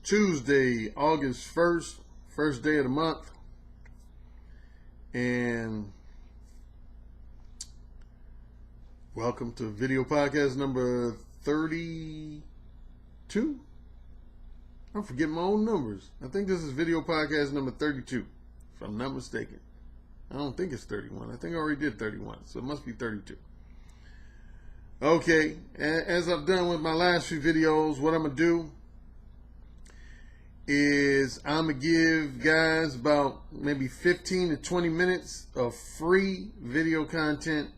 Tuesday, August 1st, first day of the month. And welcome to video podcast number 32. I'm forgetting my own numbers. I think this is video podcast number 32, if I'm not mistaken. I don't think it's 31. I think I already did 31, so it must be 32. Okay, as I've done with my last few videos, what I'm going to do is I'm going to give guys about maybe 15 to 20 minutes of free video content.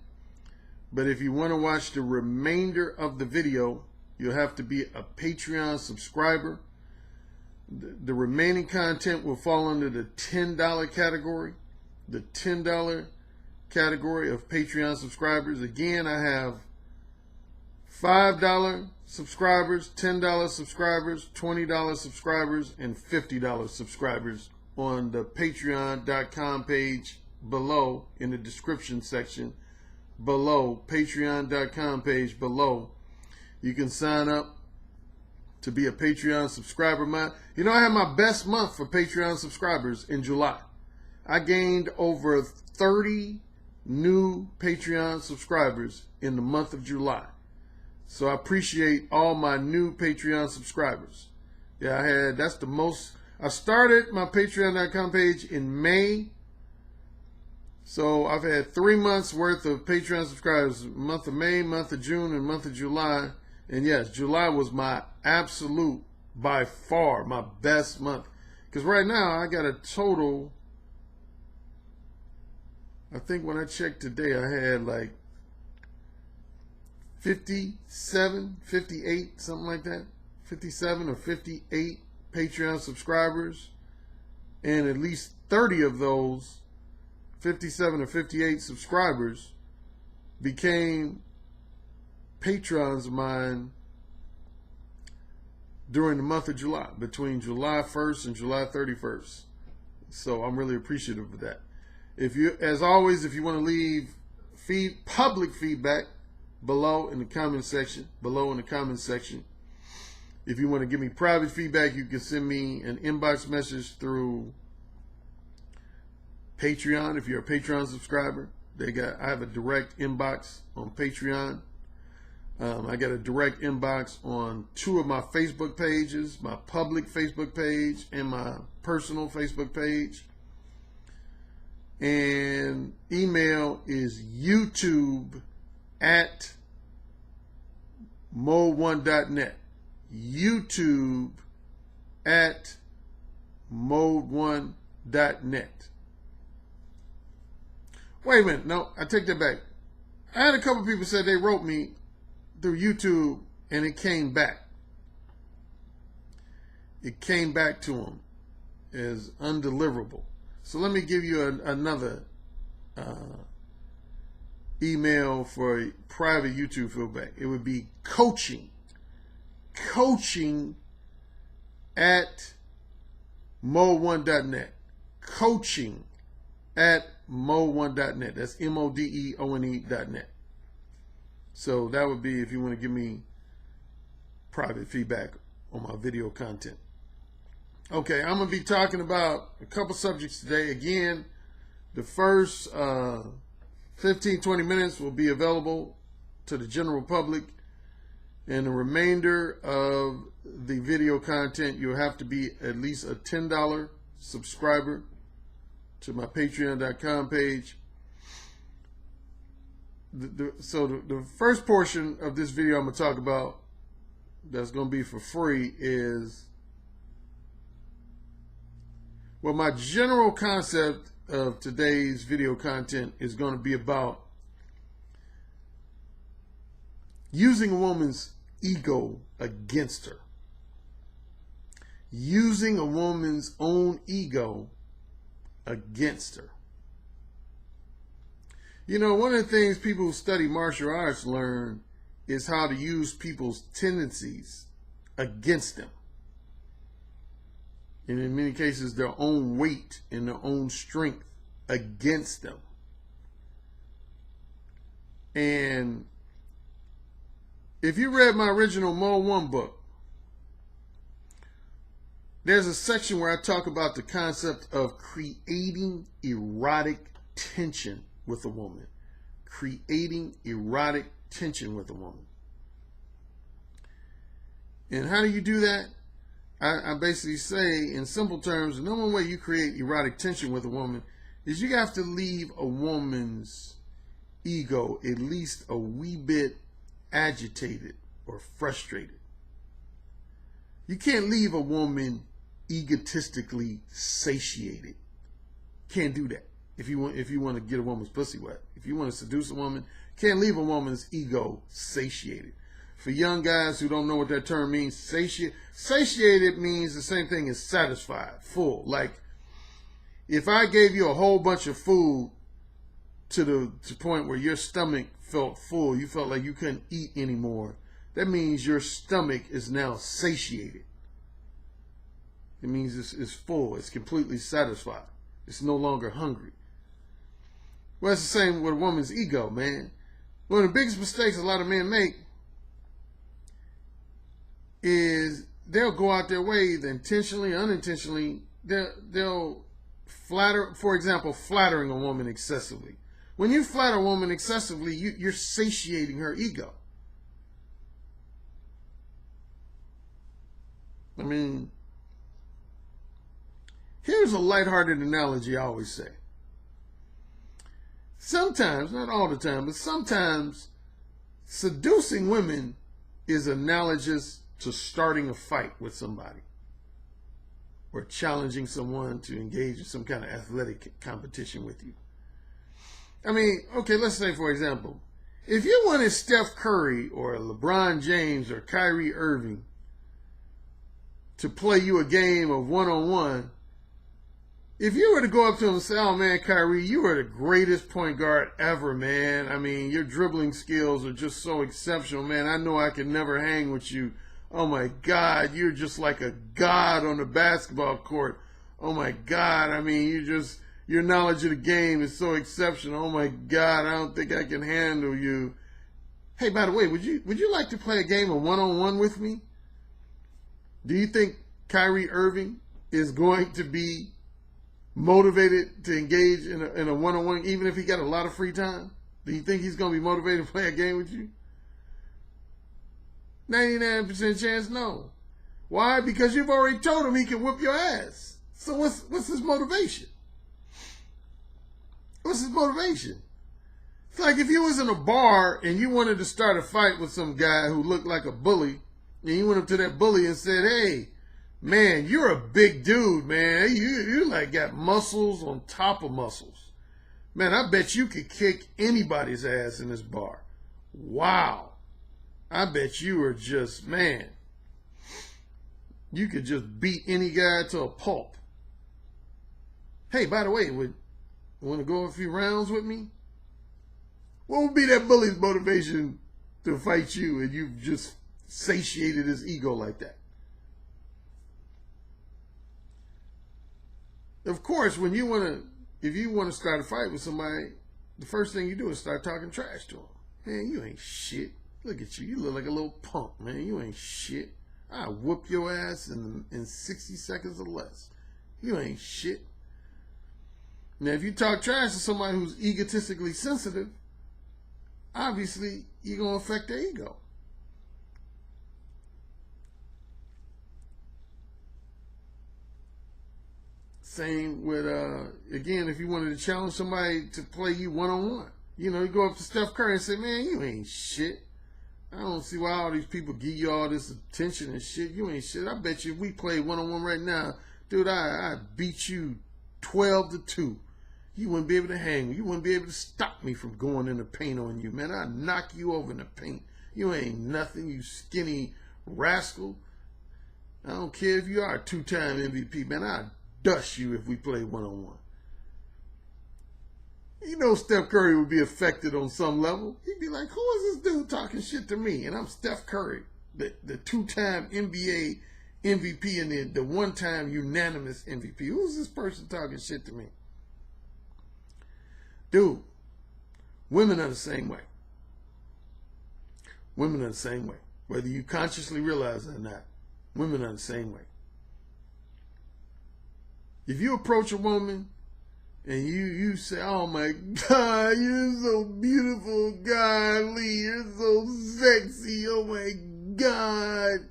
But if you want to watch the remainder of the video, you'll have to be a Patreon subscriber. The remaining content will fall under the $10 category. The $10 category of Patreon subscribers. Again, I have $5 subscribers, $10 subscribers, $20 subscribers, and $50 subscribers on the patreon.com page below, in the description section below, patreon.com page below. You can sign up to be a Patreon subscriber. You know, I had my best month for Patreon subscribers in July. I gained over 30 new Patreon subscribers in the month of July. So I appreciate all my new Patreon subscribers. Yeah, that's the most. I started my patreon.com page in May. So I've had 3 months worth of Patreon subscribers, month of May, month of June, and month of July. And yes, July was my absolute, by far, my best month. Because right now I got a total, I think when I checked today, I had like 57, 58, something like that. 57 or 58 Patreon subscribers. And at least 30 of those 57 or 58 subscribers became patrons of mine during the month of July, between July 1st and July 31st. So I'm really appreciative of that. If you, as always, if you want to leave public feedback below in the comment section, If you want to give me private feedback, you can send me an inbox message through Patreon. If you're a Patreon subscriber, I have a direct inbox on Patreon. I got a direct inbox on 2 of my Facebook pages, my public Facebook page and my personal Facebook page. And email is youtube@mode1.net. youtube@mode1.net. Wait a minute. No, I take that back. I had a couple people said they wrote me through YouTube and it came back. It came back to them as undeliverable. So let me give you another email for private YouTube feedback. It would be coaching at mode1.net. Coaching at mode1.net. That's MODEONE.net. So that would be if you want to give me private feedback on my video content. Okay, I'm going to be talking about a couple subjects today. Again, the first 15-20 minutes will be available to the general public. And the remainder of the video content, you'll have to be at least a $10 subscriber to my patreon.com page. So the first portion of this video I'm going to talk about that's going to be for free is, well, my general concept of today's video content is going to be about using a woman's ego against her. Using a woman's own ego against her. You know, one of the things people who study martial arts learn is how to use people's tendencies against them. And in many cases, their own weight and their own strength against them. And if you read my original Mode 1 book, there's a section where I talk about the concept of creating erotic tension with a woman. Creating erotic tension with a woman. And how do you do that? I basically say, in simple terms, the number one way you create erotic tension with a woman is you have to leave a woman's ego at least a wee bit agitated or frustrated. You can't leave a woman egotistically satiated. Can't do that. If you want to get a woman's pussy wet, if you want to seduce a woman, can't leave a woman's ego satiated. For young guys who don't know what that term means, satiated means the same thing as satisfied, full. Like if I gave you a whole bunch of food to the point where your stomach felt full, you felt like you couldn't eat anymore, that means your stomach is now satiated. It means it's full, it's completely satisfied. It's no longer hungry. Well, it's the same with a woman's ego, man. One of the biggest mistakes a lot of men make is they'll go out their way, intentionally, unintentionally, they'll flatter, for example, flattering a woman excessively. When you flatter a woman excessively, you're satiating her ego. I mean, here's a lighthearted analogy I always say. Sometimes, not all the time, but sometimes seducing women is analogous to starting a fight with somebody or challenging someone to engage in some kind of athletic competition with you. I mean, okay, let's say, for example, if you wanted Steph Curry or LeBron James or Kyrie Irving to play you a game of one-on-one, if you were to go up to him and say, oh man, Kyrie, you are the greatest point guard ever, man. I mean, your dribbling skills are just so exceptional, man. I know I can never hang with you. Oh my God, you're just like a god on the basketball court. Oh my God, I mean, your knowledge of the game is so exceptional. Oh my God, I don't think I can handle you. Hey, by the way, would you like to play a game of one-on-one with me? Do you think Kyrie Irving is going to be motivated to engage in a one-on-one, even if he got a lot of free time? Do you think he's going to be motivated to play a game with you? 99% chance, no. Why? Because you've already told him he can whip your ass. So what's his motivation? What's his motivation? It's like if you was in a bar and you wanted to start a fight with some guy who looked like a bully, and you went up to that bully and said, hey, man, you're a big dude, man. You like got muscles on top of muscles. Man, I bet you could kick anybody's ass in this bar. Wow. I bet you are just, man, you could just beat any guy to a pulp. Hey, by the way, want to go a few rounds with me? What would be that bully's motivation to fight you and you've just satiated his ego like that? Of course, if you want to start a fight with somebody, the first thing you do is start talking trash to them. Man, you ain't shit. Look at you. You look like a little punk, man. You ain't shit. I'll whoop your ass in 60 seconds or less. You ain't shit. Now, if you talk trash to somebody who's egotistically sensitive, obviously you're going to affect their ego. Same with, again, if you wanted to challenge somebody to play you one-on-one. You know, you go up to Steph Curry and say, man, you ain't shit. I don't see why all these people give you all this attention and shit. You ain't shit. I bet you if we play one-on-one right now, dude, I'd beat you 12-2. You wouldn't be able to hang me. You wouldn't be able to stop me from going in the paint on you, man. I'd knock you over in the paint. You ain't nothing, you skinny rascal. I don't care if you are a two-time MVP, man. I'd dust you if we play one-on-one. You know Steph Curry would be affected on some level. He'd be like, who is this dude talking shit to me? And I'm Steph Curry, the two-time NBA MVP and the one-time unanimous MVP. Who's this person talking shit to me? Dude, women are the same way. Women are the same way. Whether you consciously realize it or not, women are the same way. If you approach a woman and you say, "Oh my God, you're so beautiful, golly, you're so sexy, oh my God.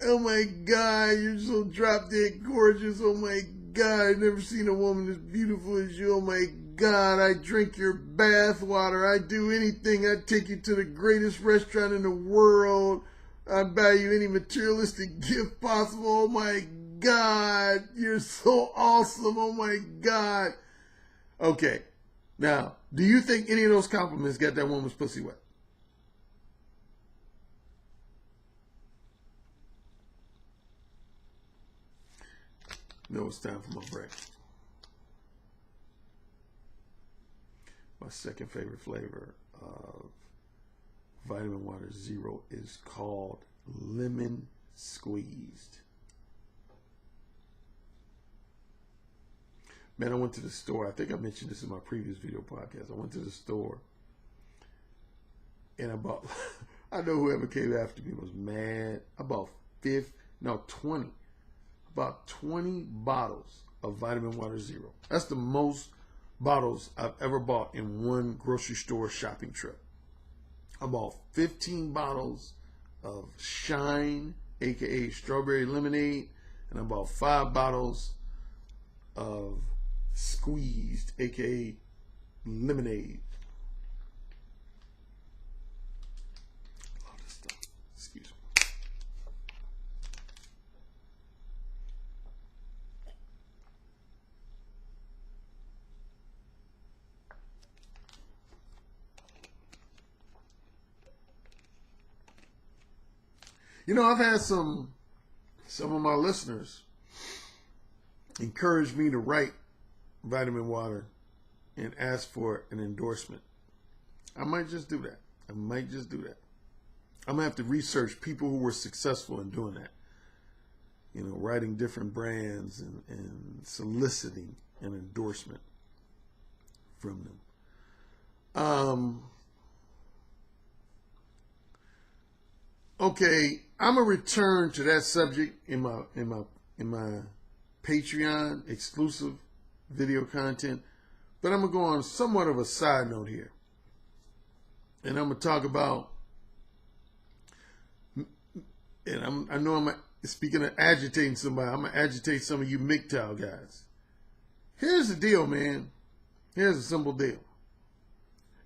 Oh my God, you're so drop dead gorgeous. Oh my God, I've never seen a woman as beautiful as you. Oh my God, I drink your bath water. I do anything. I take you to the greatest restaurant in the world. I buy you any materialistic gift possible. Oh my God, you're so awesome. Oh my God." Okay, now, do you think any of those compliments got that woman's pussy wet? No, it's time for my break. My second favorite flavor of vitamin water zero is called lemon squeezed. Man, I went to the store. I think I mentioned this in my previous video podcast. I went to the store and I bought, I know whoever came after me was mad. I bought 20 about 20 bottles of vitamin water zero. That's the most bottles I've ever bought in one grocery store shopping trip. I bought 15 bottles of Shine, aka strawberry lemonade, and I bought 5 bottles of Squeezed, aka lemonade. Love this stuff. Excuse me. You know, I've had some of my listeners encourage me to write vitamin water and ask for an endorsement. I might just do that. I'm going to have to research people who were successful in doing that. You know, writing different brands and soliciting an endorsement from them. Okay, I'm gonna return to that subject in my Patreon exclusive video content, but I'm gonna go on somewhat of a side note here, and I'm gonna talk about. And I know I'm speaking of agitating somebody. I'm gonna agitate some of you MGTOW guys. Here's the deal, man. Here's a simple deal.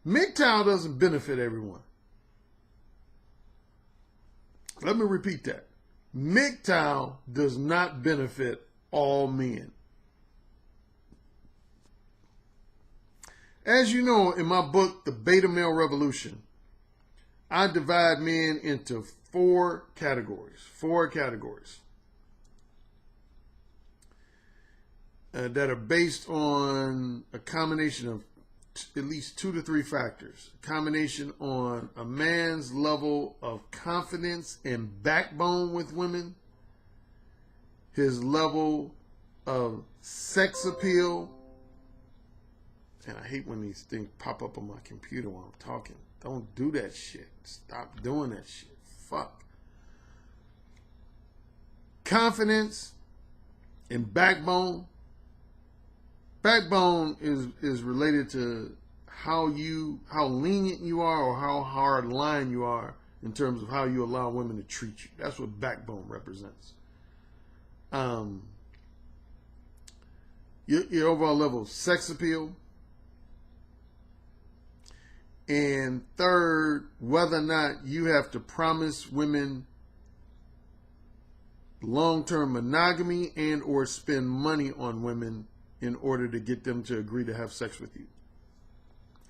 MGTOW doesn't benefit everyone. Let me repeat that. MGTOW does not benefit all men. As you know, in my book, The Beta Male Revolution, I divide men into 4 categories. 4 categories that are based on a combination of at least 2 to 3 factors. A combination on a man's level of confidence and backbone with women, his level of sex appeal, and I hate when these things pop up on my computer while I'm talking. Don't do that shit. Stop doing that shit. Fuck. Confidence and backbone. Backbone is related to how lenient you are or how hard line you are in terms of how you allow women to treat you. That's what backbone represents. Your overall level of sex appeal. And third, whether or not you have to promise women long-term monogamy and or spend money on women in order to get them to agree to have sex with you.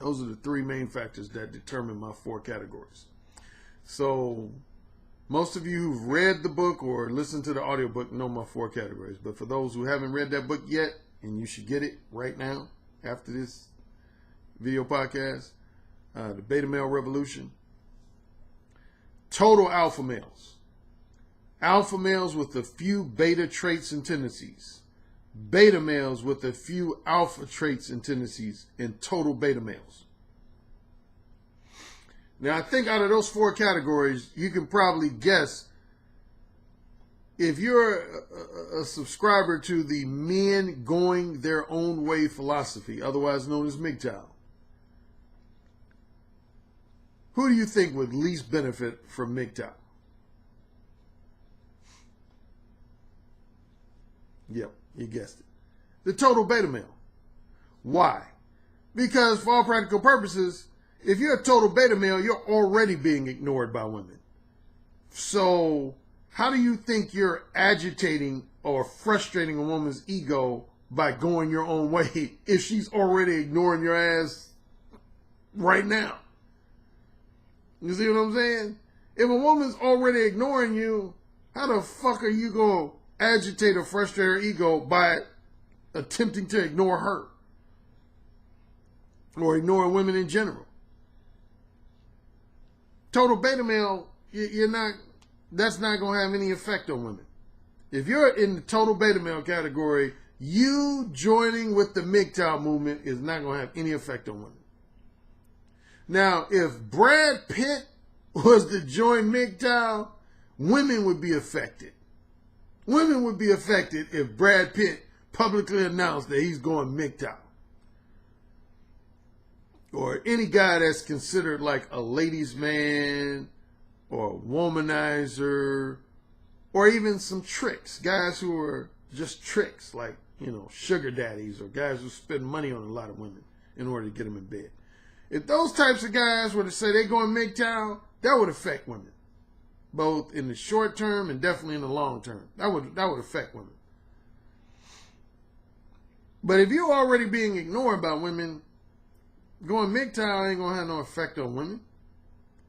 Those are the 3 main factors that determine my 4 categories. So most of you who've read the book or listened to the audiobook know my 4 categories. But for those who haven't read that book yet, and you should get it right now after this video podcast, The Beta Male Revolution. Total alpha males. Alpha males with a few beta traits and tendencies. Beta males with a few alpha traits and tendencies, and total beta males. Now, I think out of those 4 categories, you can probably guess if you're a subscriber to the men going their own way philosophy, otherwise known as MGTOW, who do you think would least benefit from MGTOW? Yep, you guessed it. The total beta male. Why? Because for all practical purposes, if you're a total beta male, you're already being ignored by women. So how do you think you're agitating or frustrating a woman's ego by going your own way if she's already ignoring your ass right now? You see what I'm saying? If a woman's already ignoring you, how the fuck are you going to agitate or frustrate her ego by attempting to ignore her? Or ignore women in general? Total beta male, that's not going to have any effect on women. If you're in the total beta male category, you joining with the MGTOW movement is not going to have any effect on women. Now, if Brad Pitt was to join MGTOW, women would be affected. Women would be affected if Brad Pitt publicly announced that he's going MGTOW. Or any guy that's considered like a ladies' man or a womanizer, or even some tricks, guys who are just tricks, like, sugar daddies, or guys who spend money on a lot of women in order to get them in bed. If those types of guys were to say they're going MGTOW, that would affect women, both in the short term and definitely in the long term. That would affect women. But if you're already being ignored by women, going MGTOW ain't going to have no effect on women.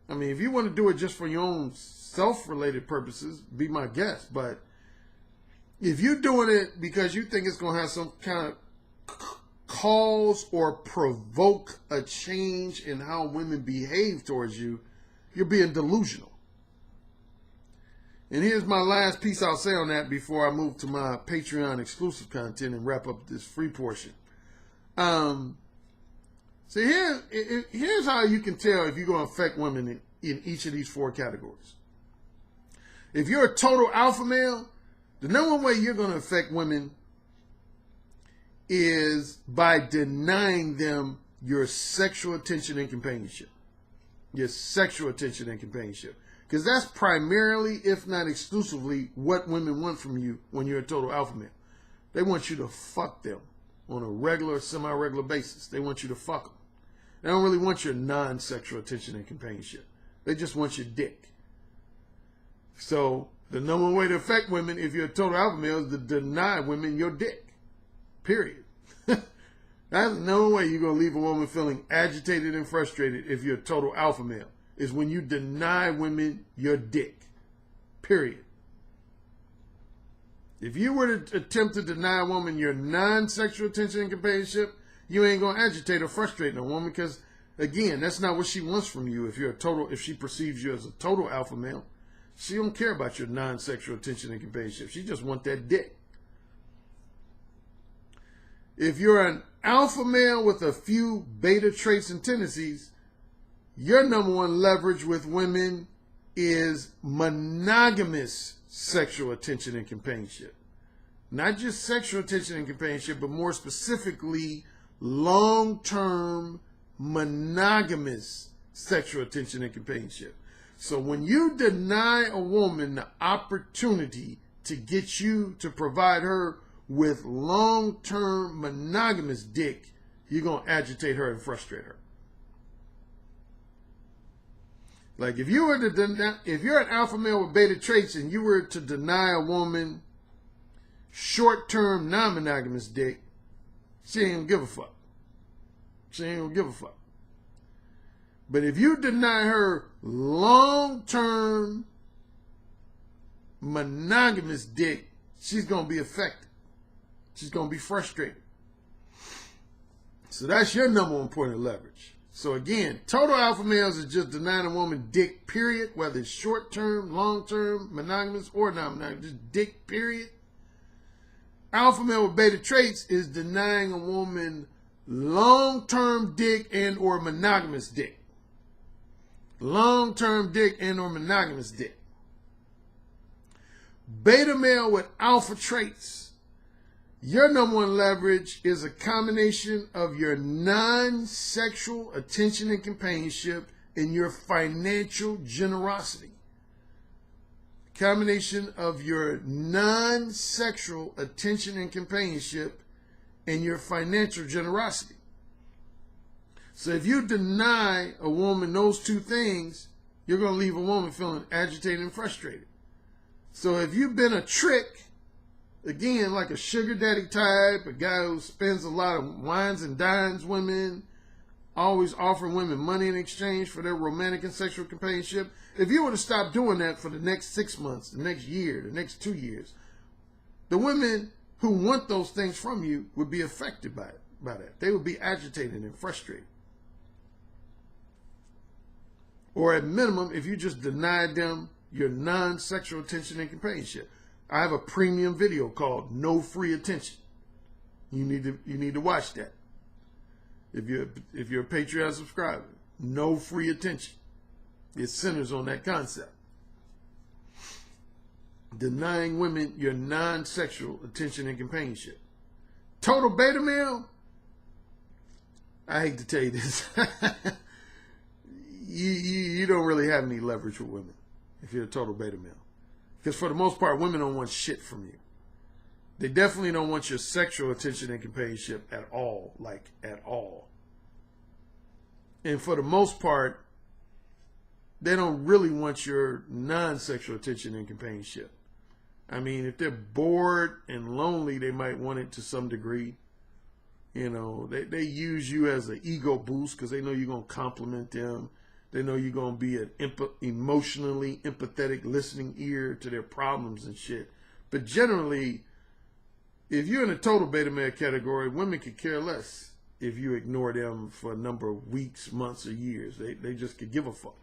I mean, if you want to do it just for your own self-related purposes, be my guest. But if you're doing it because you think it's going to have some kind of cause or provoke a change in how women behave towards you, you're being delusional. And here's my last piece I'll say on that before I move to my Patreon exclusive content and wrap up this free portion. So here's how you can tell if you're going to affect women in each of these four categories. If you're a total alpha male, the number one way you're going to affect women is by denying them your sexual attention and companionship. Your sexual attention and companionship. Because that's primarily, if not exclusively, what women want from you when you're a total alpha male. They want you to fuck them on a regular, semi-regular basis. They want you to fuck them. They don't really want your non-sexual attention and companionship. They just want your dick. So the number one way to affect women if you're a total alpha male is to deny women your dick. Period. That's the number one way you're going to leave a woman feeling agitated and frustrated if you're a total alpha male, is when you deny women your dick. Period. If you were to attempt to deny a woman your non-sexual attention and companionship, you ain't going to agitate or frustrate no woman because, again, that's not what she wants from you if she perceives you as a total alpha male. She don't care about your non-sexual attention and companionship. She just wants that dick. If you're an alpha male with a few beta traits and tendencies, your number one leverage with women is monogamous sexual attention and companionship. Not just sexual attention and companionship, but more specifically, long-term monogamous sexual attention and companionship. So when you deny a woman the opportunity to get you to provide her with long-term monogamous dick, you're going to agitate her and frustrate her. Like if you're an alpha male with beta traits and you were to deny a woman short-term non-monogamous dick, she ain't gonna give a fuck. She ain't gonna give a fuck. But if you deny her long-term monogamous dick, she's gonna be affected. She's gonna be frustrated. So that's your number one point of leverage. So again, total alpha males is just denying a woman dick, period, whether it's short-term, long-term, monogamous, or non-monogamous, just dick, period. Alpha male with beta traits is denying a woman long-term dick and or monogamous dick. Long-term dick and or monogamous dick. Beta male with alpha traits. Your number one leverage is a combination of your non-sexual attention and companionship and your financial generosity. Combination of your non-sexual attention and companionship and your financial generosity. So if you deny a woman those two things, you're going to leave a woman feeling agitated and frustrated. So if you've been a trick, again, like a sugar daddy type, a guy who spends a lot of wines and dines women, always offering women money in exchange for their romantic and sexual companionship, if you were to stop doing that for the next 6 months, the next year, the next 2 years, the women who want those things from you would be affected by that. They would be agitated and frustrated. Or at minimum, if you just denied them your non-sexual attention and companionship. I have a premium video called No Free Attention. You need to watch that. If you're a Patreon subscriber, No Free Attention. It centers on that concept. Denying women your non-sexual attention and companionship. Total beta male, I hate to tell you this. you don't really have any leverage with women if you're a total beta male. Because for the most part, women don't want shit from you. They definitely don't want your sexual attention and companionship at all. Like, at all. And for the most part, they don't really want your non-sexual attention and companionship. I mean, if they're bored and lonely, they might want it to some degree. You know, they use you as an ego boost because they know you're going to compliment them. They know you're going to be an emotionally empathetic listening ear to their problems and shit. But generally, if you're in a total beta male category, women could care less if you ignore them for a number of weeks, months, or years. They just could give a fuck.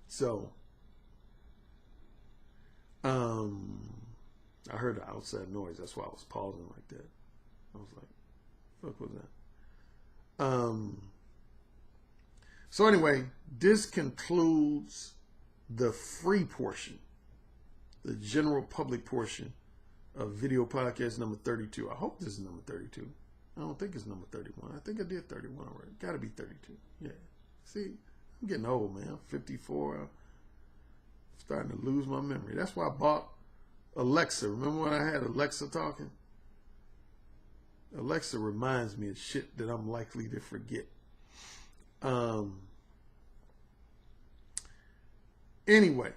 So, I heard the outside noise. That's why I was pausing like that. I was like, fuck was that? So anyway, this concludes the free portion, the general public portion of video podcast number 32. I hope this is number 32. I don't think it's number 31. I think I did 31 already. Got to be 32. Yeah. See, I'm getting old, man. I'm 54. I'm starting to lose my memory. That's why I bought Alexa. Remember when I had Alexa talking? Alexa reminds me of shit that I'm likely to forget. Anyway,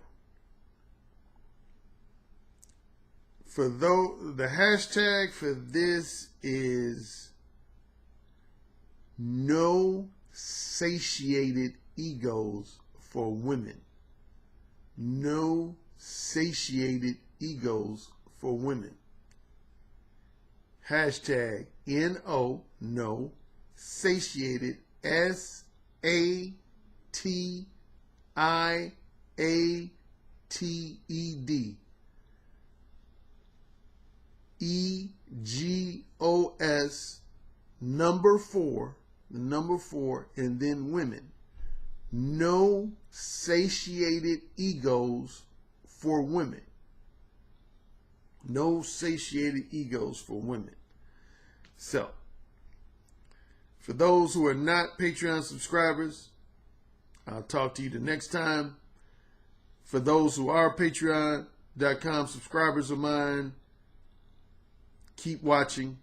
the hashtag for this is no satiated egos for women. No satiated egos for women. Hashtag NO, no, satiated, SATIATED. EGOS number 4, the number 4, and then women. No satiated egos for women. No satiated egos for women. So, for those who are not Patreon subscribers, I'll talk to you the next time. For those who are Patreon.com subscribers of mine, keep watching.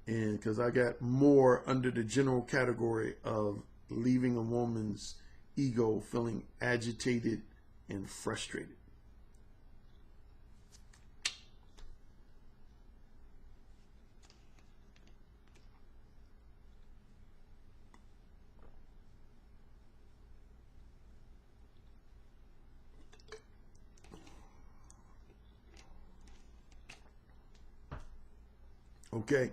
And because I got more under the general category of leaving a woman's ego feeling agitated and frustrated. Okay.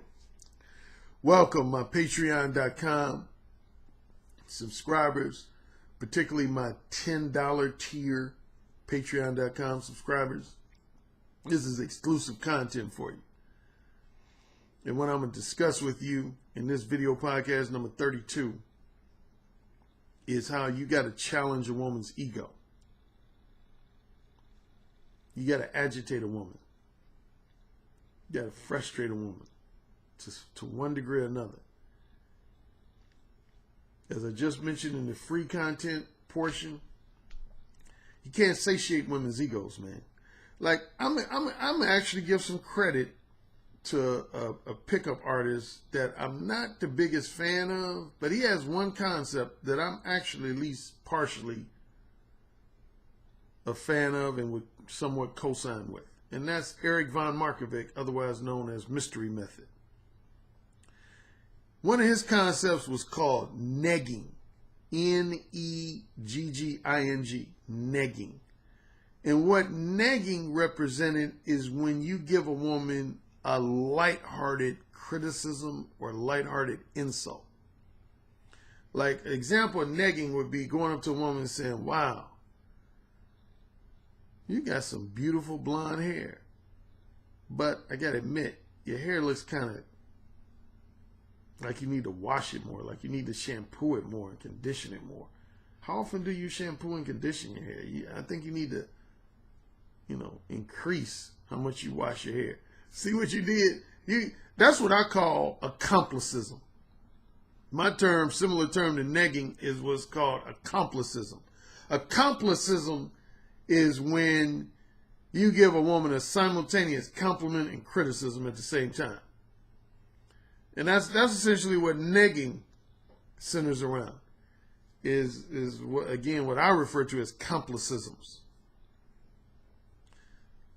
Welcome, my Patreon.com subscribers, particularly my $10 tier Patreon.com subscribers. This is exclusive content for you. And what I'm going to discuss with you in this video podcast number 32 is how you got to challenge a woman's ego. You got to agitate a woman. You got to frustrate a woman to one degree or another. As I just mentioned in the free content portion, you can't satiate women's egos, man. Like, I'm actually give some credit to a pickup artist that I'm not the biggest fan of, but he has one concept that I'm actually at least partially a fan of and would somewhat co-sign with. And that's Eric von Markovic, otherwise known as Mystery Method. One of his concepts was called negging. Negging. Negging. And what negging represented is when you give a woman a lighthearted criticism or lighthearted insult. Like, an example of negging would be going up to a woman and saying, wow, you got some beautiful blonde hair. But I gotta admit, your hair looks kind of like you need to wash it more, like you need to shampoo it more and condition it more. How often do you shampoo and condition your hair? I think you need to, increase how much you wash your hair. See what you did? That's what I call accomplicism. My term, similar term to negging, is what's called accomplicism. Accomplicism is when you give a woman a simultaneous compliment and criticism at the same time. And that's essentially what negging centers around. Is what, again, what I refer to as complicisms.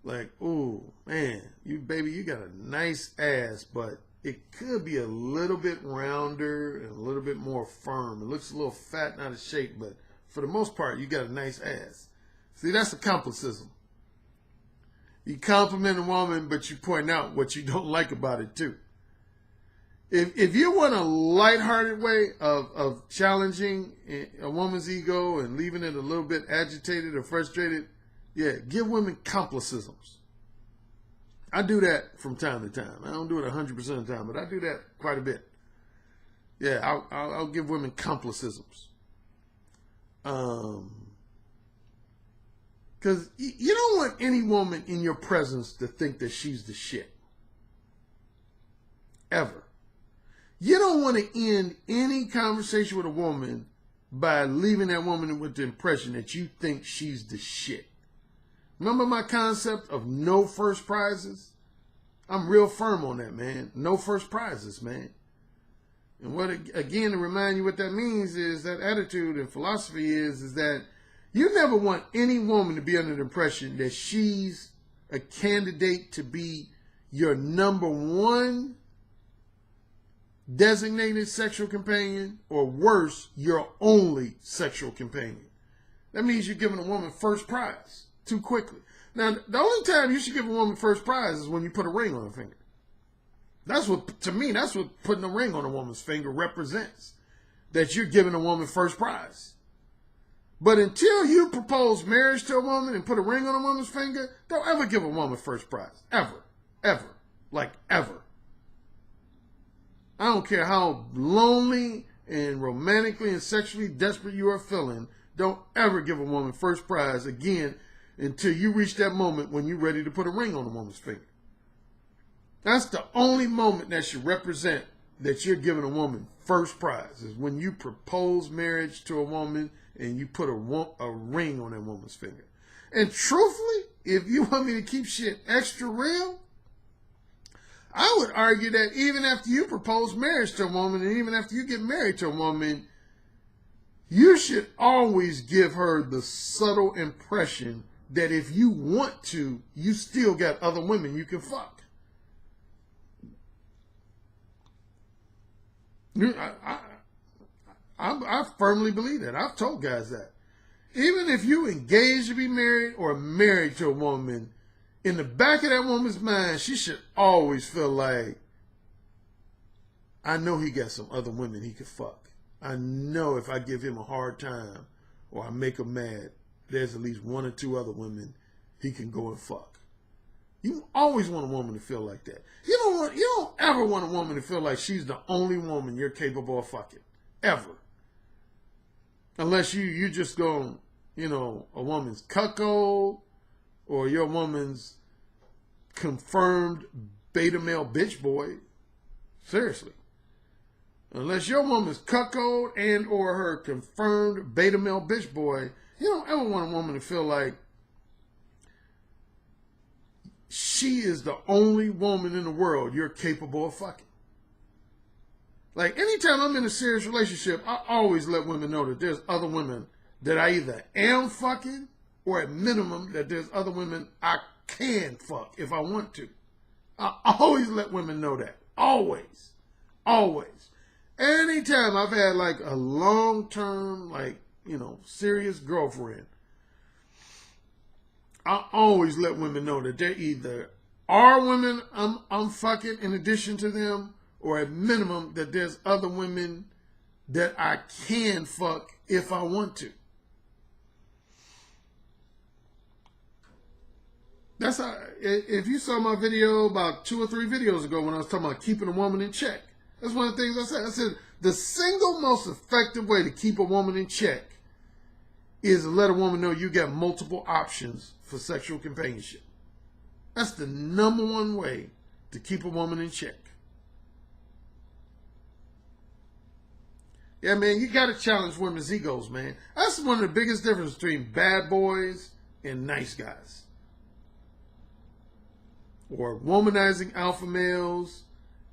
Like, ooh, man, you got a nice ass, but it could be a little bit rounder and a little bit more firm. It looks a little fat and out of shape, but for the most part, you got a nice ass. See, that's accomplicism. You compliment a woman, but you point out what you don't like about it too. If you want a lighthearted way of challenging a woman's ego and leaving it a little bit agitated or frustrated, yeah, give women complicisms. I do that from time to time. I don't do it 100% of the time, but I do that quite a bit. Yeah, I'll give women complicisms. Because you don't want any woman in your presence to think that she's the shit. Ever. You don't want to end any conversation with a woman by leaving that woman with the impression that you think she's the shit. Remember my concept of no first prizes? I'm real firm on that, man. No first prizes, man. And what, again, to remind you what that means is that attitude and philosophy is that you never want any woman to be under the impression that she's a candidate to be your number one designated sexual companion, or worse, your only sexual companion. That means you're giving a woman first prize too quickly. Now, the only time you should give a woman first prize is when you put a ring on her finger. That's what, to me, that's what putting a ring on a woman's finger represents. That you're giving a woman first prize. But until you propose marriage to a woman and put a ring on a woman's finger, don't ever give a woman first prize. Ever. Ever. Like, ever. I don't care how lonely and romantically and sexually desperate you are feeling, don't ever give a woman first prize again until you reach that moment when you're ready to put a ring on a woman's finger. That's the only moment that should represent that you're giving a woman first prize, is when you propose marriage to a woman and you put a ring on that woman's finger. And truthfully, if you want me to keep shit extra real, I would argue that even after you propose marriage to a woman and even after you get married to a woman, you should always give her the subtle impression that if you want to, you still got other women you can fuck. I firmly believe that. I've told guys that. Even if you engaged to be married or married to a woman, in the back of that woman's mind, she should always feel like, I know he got some other women he could fuck. I know if I give him a hard time or I make him mad, there's at least one or two other women he can go and fuck. You always want a woman to feel like that. You don't ever want a woman to feel like she's the only woman you're capable of fucking. Ever. Unless you just go, a woman's cuckold, or your woman's confirmed beta male bitch boy. Seriously. Unless your woman's cuckold and or her confirmed beta male bitch boy, you don't ever want a woman to feel like she is the only woman in the world you're capable of fucking. Like, anytime I'm in a serious relationship, I always let women know that there's other women that I either am fucking, or at minimum that there's other women I can fuck if I want to. I always let women know that. Always. Always. Anytime I've had like a long-term, serious girlfriend, I always let women know that there either are women I'm fucking in addition to them, or at minimum that there's other women that I can fuck if I want to. That's how, if you saw my video about 2 or 3 videos ago when I was talking about keeping a woman in check, that's one of the things I said. I said, the single most effective way to keep a woman in check is to let a woman know you got multiple options for sexual companionship. That's the number one way to keep a woman in check. Yeah, man, you got to challenge women's egos, man. That's one of the biggest differences between bad boys and nice guys. Or womanizing alpha males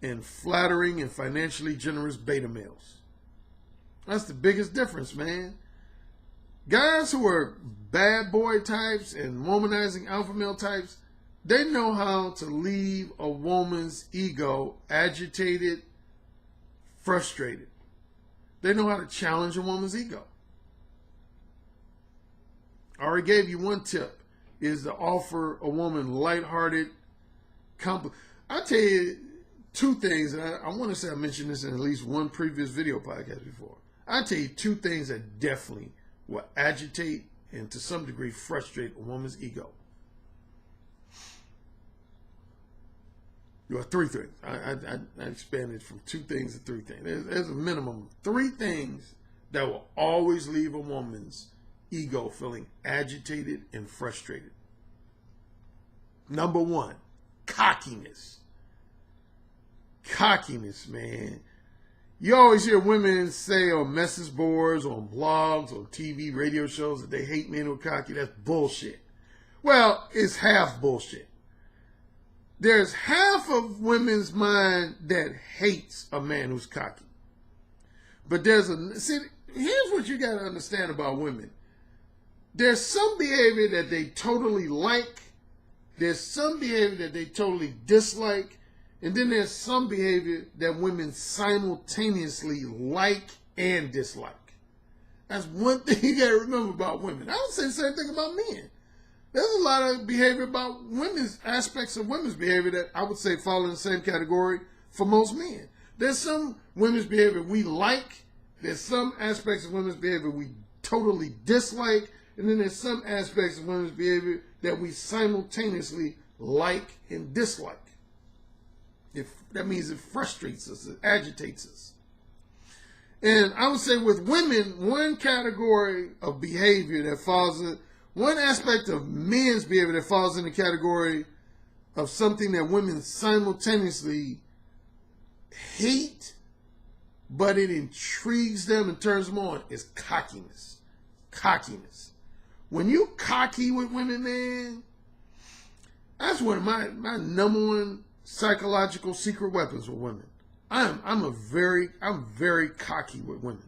and flattering and financially generous beta males. That's the biggest difference, man. Guys who are bad boy types and womanizing alpha male types, they know how to leave a woman's ego agitated, frustrated. They know how to challenge a woman's ego. I already gave you one tip, is to offer a woman lighthearted I'll tell you 2 things, and I want to say I mentioned this in at least one previous video podcast before. I'll tell you 2 things that definitely will agitate and to some degree frustrate a woman's ego. Well, 3 things. I expanded from 2 things to 3 things. There's a minimum of 3 things that will always leave a woman's ego feeling agitated and frustrated. Number 1, cockiness. Cockiness, man. You always hear women say on message boards, on blogs, on TV, radio shows that they hate men who are cocky. That's bullshit. Well, it's half bullshit. There's half of women's mind that hates a man who's cocky. But here's what you got to understand about women. There's some behavior that they totally like. There's some behavior that they totally dislike. And then there's some behavior that women simultaneously like and dislike. That's one thing you got to remember about women. I would say the same thing about men. There's a lot of behavior about aspects of women's behavior that I would say fall in the same category for most men. There's some women's behavior we like. There's some aspects of women's behavior we totally dislike. And then there's some aspects of women's behavior that we simultaneously like and dislike. That means it frustrates us, it agitates us. And I would say with women, one category of behavior that falls in, one aspect of men's behavior that falls in the category of something that women simultaneously hate, but it intrigues them and turns them on, is cockiness. Cockiness. When you cocky with women, man, that's one of my number one psychological secret weapons with women. I'm very cocky with women.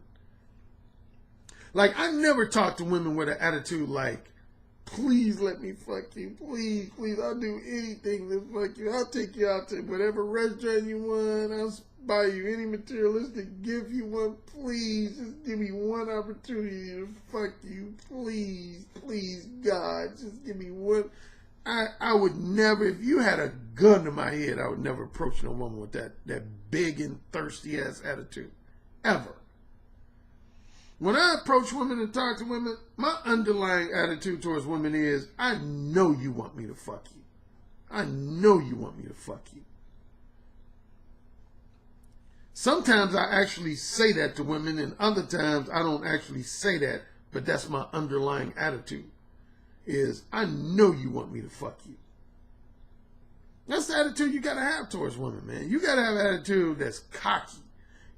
Like, I never talk to women with an attitude like, please let me fuck you. Please, I'll do anything to fuck you. I'll take you out to whatever restaurant you want. I'll buy you any materialistic gift you want. Please, just give me one opportunity to fuck you. Please, God, just give me one. I would never, if you had a gun to my head, I would never approach no woman with that big and thirsty ass attitude. Ever. When I approach women and talk to women, my underlying attitude towards women is, I know you want me to fuck you. I know you want me to fuck you. Sometimes I actually say that to women, and other times I don't actually say that, but that's my underlying attitude, is I know you want me to fuck you. That's the attitude you got to have towards women, man. You got to have an attitude that's cocky.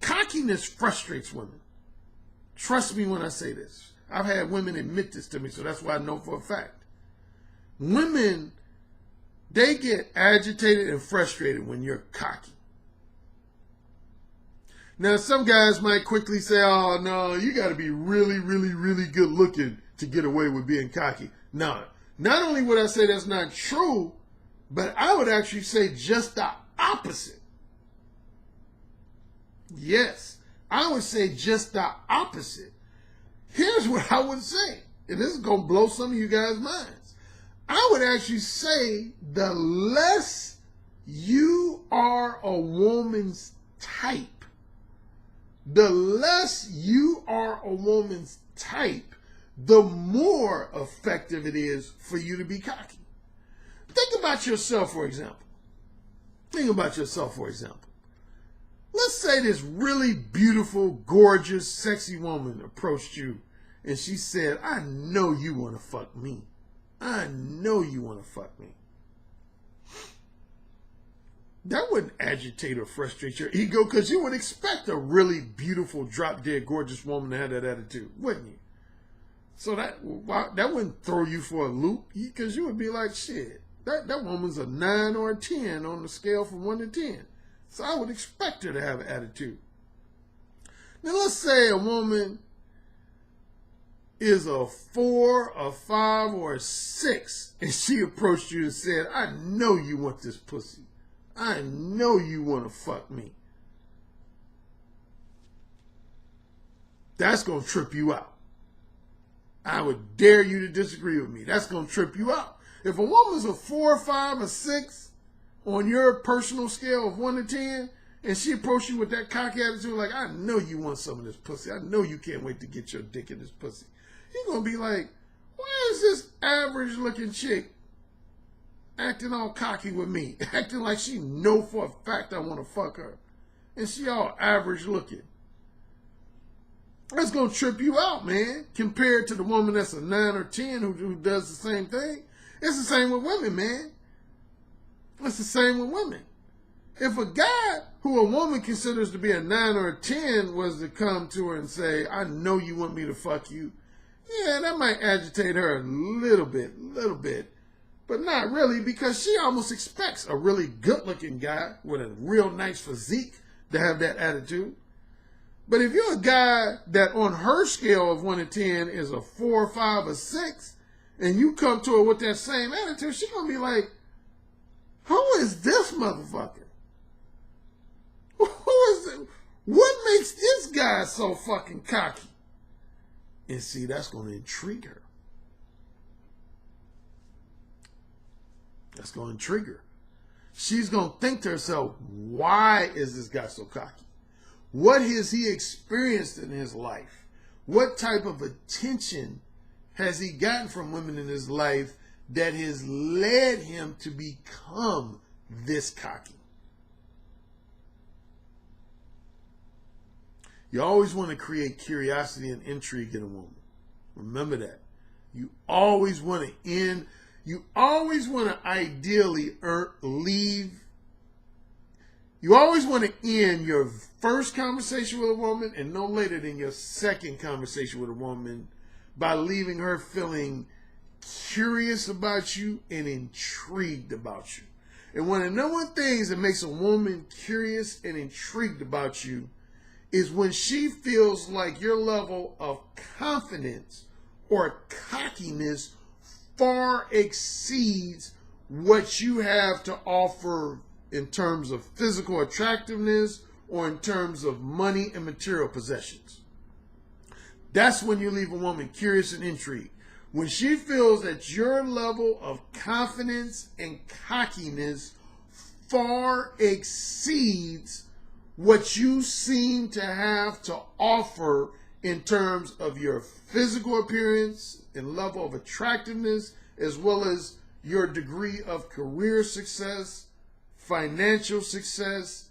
Cockiness frustrates women. Trust me when I say this. I've had women admit this to me, so that's why I know for a fact. Women, they get agitated and frustrated when you're cocky. Now, some guys might quickly say, oh, no, you got to be really, really, really good looking to get away with being cocky. No, not only would I say that's not true, but I would actually say just the opposite. Yes, I would say just the opposite. Here's what I would say, and this is going to blow some of you guys' minds. I would actually say the less you are a woman's type, the less you are a woman's type, the more effective it is for you to be cocky. Think about yourself, for example. Let's say this really beautiful, gorgeous, sexy woman approached you and she said, I know you want to fuck me. I know you want to fuck me. That wouldn't agitate or frustrate your ego, because you would expect a really beautiful, drop-dead, gorgeous woman to have that attitude, wouldn't you? So that wouldn't throw you for a loop, because you would be like, shit, that woman's a 9 or a 10 on the scale from 1 to 10. So I would expect her to have an attitude. Now let's say a woman is a 4, a 5, or a 6, and she approached you and said, I know you want this pussy. I know you want to fuck me. That's going to trip you out. I would dare you to disagree with me. That's going to trip you out. If a woman's a 4, 5, or 6 on your personal scale of 1 to 10, and she approached you with that cocky attitude, like, I know you want some of this pussy. I know you can't wait to get your dick in this pussy. You're going to be like, why is this average looking chick acting all cocky with me, acting like she know for a fact I want to fuck her, and she all average looking? That's going to trip you out, man, compared to the woman that's a 9 or 10 who does the same thing. It's the same with women, man. It's the same with women. If a guy who a woman considers to be a 9 or a 10 was to come to her and say, I know you want me to fuck you, yeah, that might agitate her a little bit. But not really, because she almost expects a really good-looking guy with a real nice physique to have that attitude. But if you're a guy that on her scale of 1 to 10 is a 4, 5, or 6, and you come to her with that same attitude, she's going to be like, who is this motherfucker? Who is it? What makes this guy so fucking cocky? And see, that's going to intrigue her. That's going to trigger. She's going to think to herself, why is this guy so cocky? What has he experienced in his life? What type of attention has he gotten from women in his life that has led him to become this cocky? You always want to create curiosity and intrigue in a woman. Remember that. You always want to ideally leave. You always want to end your first conversation with a woman and no later than your second conversation with a woman by leaving her feeling curious about you and intrigued about you. And one of the number one things that makes a woman curious and intrigued about you is when she feels like your level of confidence or cockiness far exceeds what you have to offer in terms of physical attractiveness or in terms of money and material possessions. That's when you leave a woman curious and intrigued. When she feels that your level of confidence and cockiness far exceeds what you seem to have to offer in terms of your physical appearance and level of attractiveness, as well as your degree of career success, financial success,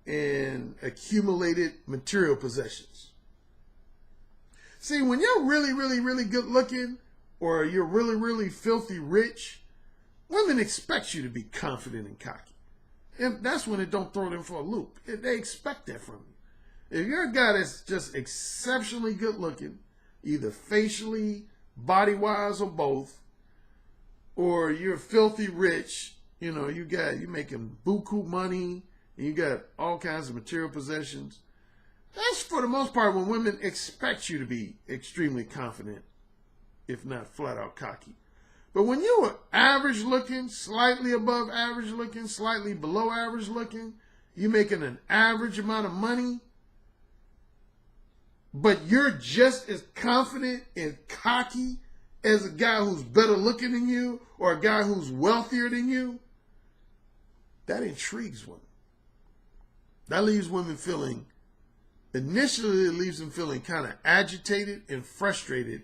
and accumulated material possessions. See, when you're really, really, really good looking, or you're really, really filthy rich, women expect you to be confident and cocky. And that's when it don't throw them for a loop. They expect that from you. If you're a guy that's just exceptionally good looking, either facially, body-wise, or both, or you're filthy rich, you know, you're making buku money, and you got all kinds of material possessions, that's for the most part when women expect you to be extremely confident, if not flat out cocky. But when you are average looking, slightly above average looking, slightly below average looking, you're making an average amount of money, but you're just as confident and cocky as a guy who's better looking than you or a guy who's wealthier than you, that intrigues women. That leaves women feeling, initially it leaves them feeling kind of agitated and frustrated,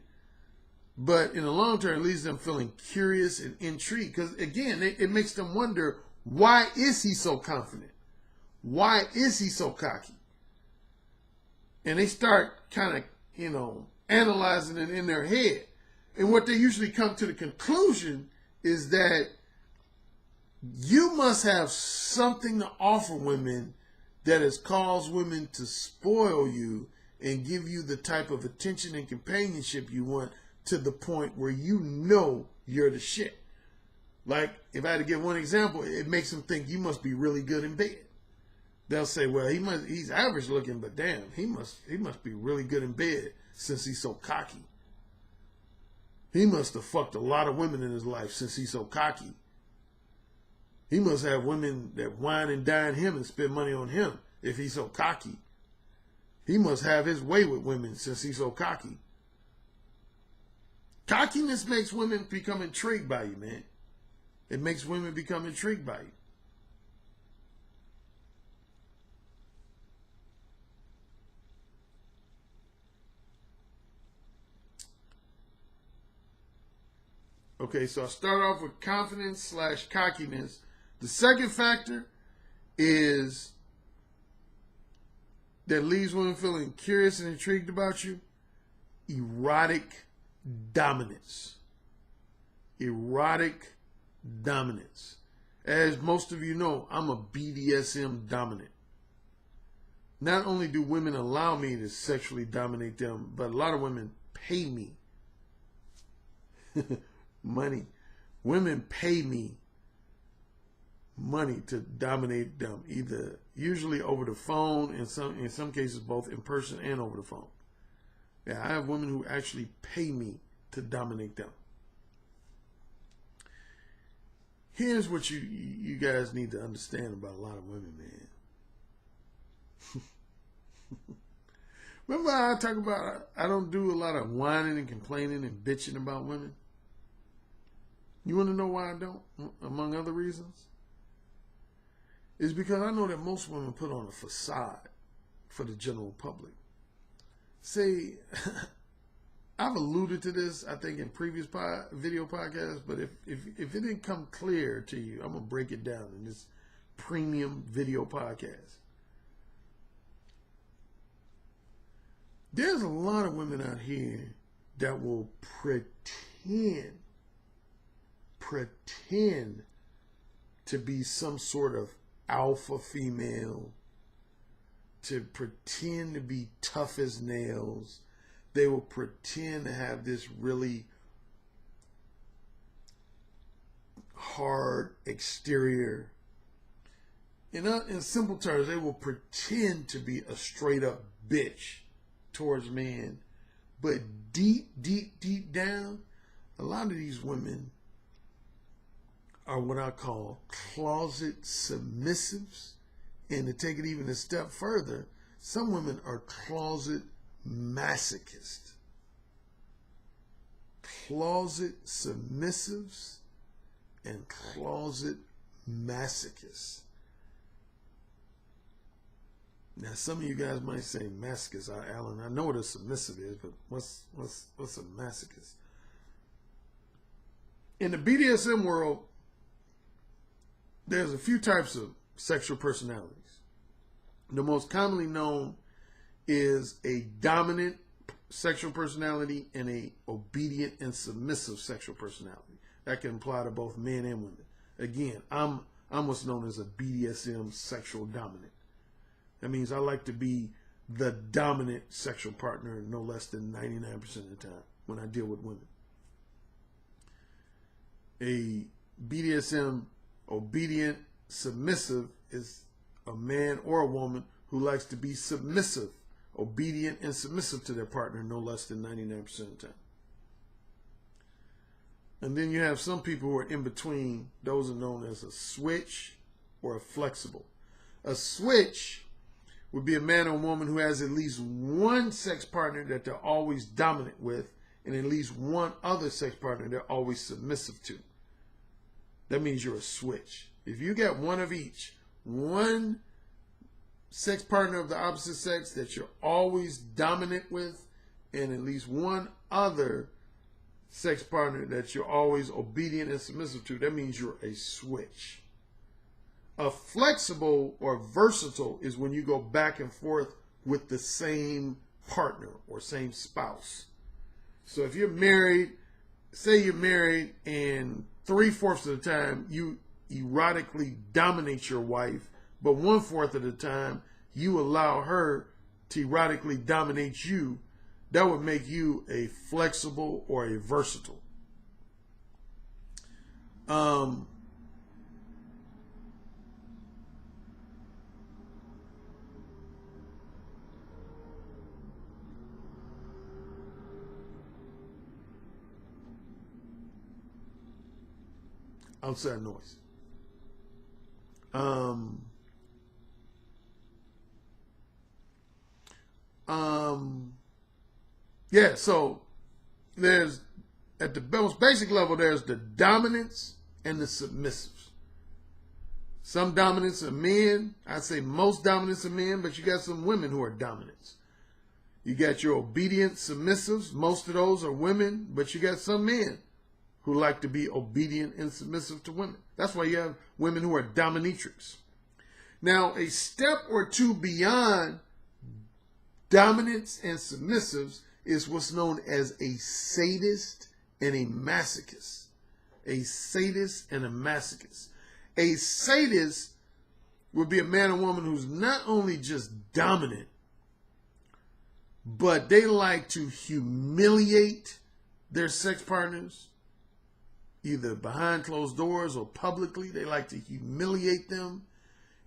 but in the long term it leaves them feeling curious and intrigued because, again, it makes them wonder, why is he so confident? Why is he so cocky? And they start kind of, analyzing it in their head. And what they usually come to the conclusion is that you must have something to offer women that has caused women to spoil you and give you the type of attention and companionship you want, to the point where you know you're the shit. Like, if I had to give one example, it makes them think you must be really good in bed. They'll say, well, he's average looking, but damn, he must be really good in bed since he's so cocky. He must have fucked a lot of women in his life since he's so cocky. He must have women that wine and dine him and spend money on him if he's so cocky. He must have his way with women since he's so cocky. Cockiness makes women become intrigued by you, man. It makes women become intrigued by you. Okay, so I start off with confidence / cockiness. The second factor is that leaves women feeling curious and intrigued about you: erotic dominance. Erotic dominance. As most of you know, I'm a BDSM dominant. Not only do women allow me to sexually dominate them, but a lot of women pay me money. Women pay me money to dominate them, usually over the phone, in some cases both in person and over the phone. Yeah, I have women who actually pay me to dominate them. Here's what you guys need to understand about a lot of women, man. Remember how I talk about I don't do a lot of whining and complaining and bitching about women? You want to know why I don't, among other reasons? It's because I know that most women put on a facade for the general public. See, I've alluded to this, I think, in previous video podcasts, but if it didn't come clear to you, I'm going to break it down in this premium video podcast. There's a lot of women out here that will pretend to be some sort of alpha female, to pretend to be tough as nails. They will pretend to have this really hard exterior. In simple terms, they will pretend to be a straight up bitch towards men. But deep down, a lot of these women are what I call closet submissives. And to take it even a step further, some women are closet masochists. Closet submissives and closet masochists. Now, some of you guys might say masochist, Alan. I know what a submissive is, but what's a masochist? In the BDSM world, there's a few types of sexual personalities. The most commonly known is a dominant sexual personality and a obedient and submissive sexual personality. That can apply to both men and women. Again, I'm what's known as a BDSM sexual dominant. That means I like to be the dominant sexual partner no less than 99% of the time when I deal with women. A BDSM obedient submissive is a man or a woman who likes to be submissive, obedient and submissive to their partner no less than 99% of the time. And then you have some people who are in between. Those are known as a switch or a flexible. A switch would be a man or woman who has at least one sex partner that they're always dominant with and at least one other sex partner they're always submissive to. That means you're a switch. If you get one of each, one sex partner of the opposite sex that you're always dominant with and at least one other sex partner that you're always obedient and submissive to, that means you're a switch. A flexible or versatile is when you go back and forth with the same partner or same spouse. So if you're married, say you're married and 3/4 of the time you erotically dominate your wife, but 1/4 of the time you allow her to erotically dominate you, that would make you a flexible or a versatile. Outside noise. Yeah, so there's, at the most basic level, there's the dominants and the submissives. Some dominants are men. I'd say most dominants are men, but you got some women who are dominants. You got your obedient submissives. Most of those are women, but you got some men who like to be obedient and submissive to women. That's why you have women who are dominatrix. Now, a step or two beyond dominants and submissives is what's known as a sadist and a masochist. A sadist and a masochist. A sadist would be a man or woman who's not only just dominant, but they like to humiliate their sex partners, either behind closed doors or publicly. They like to humiliate them,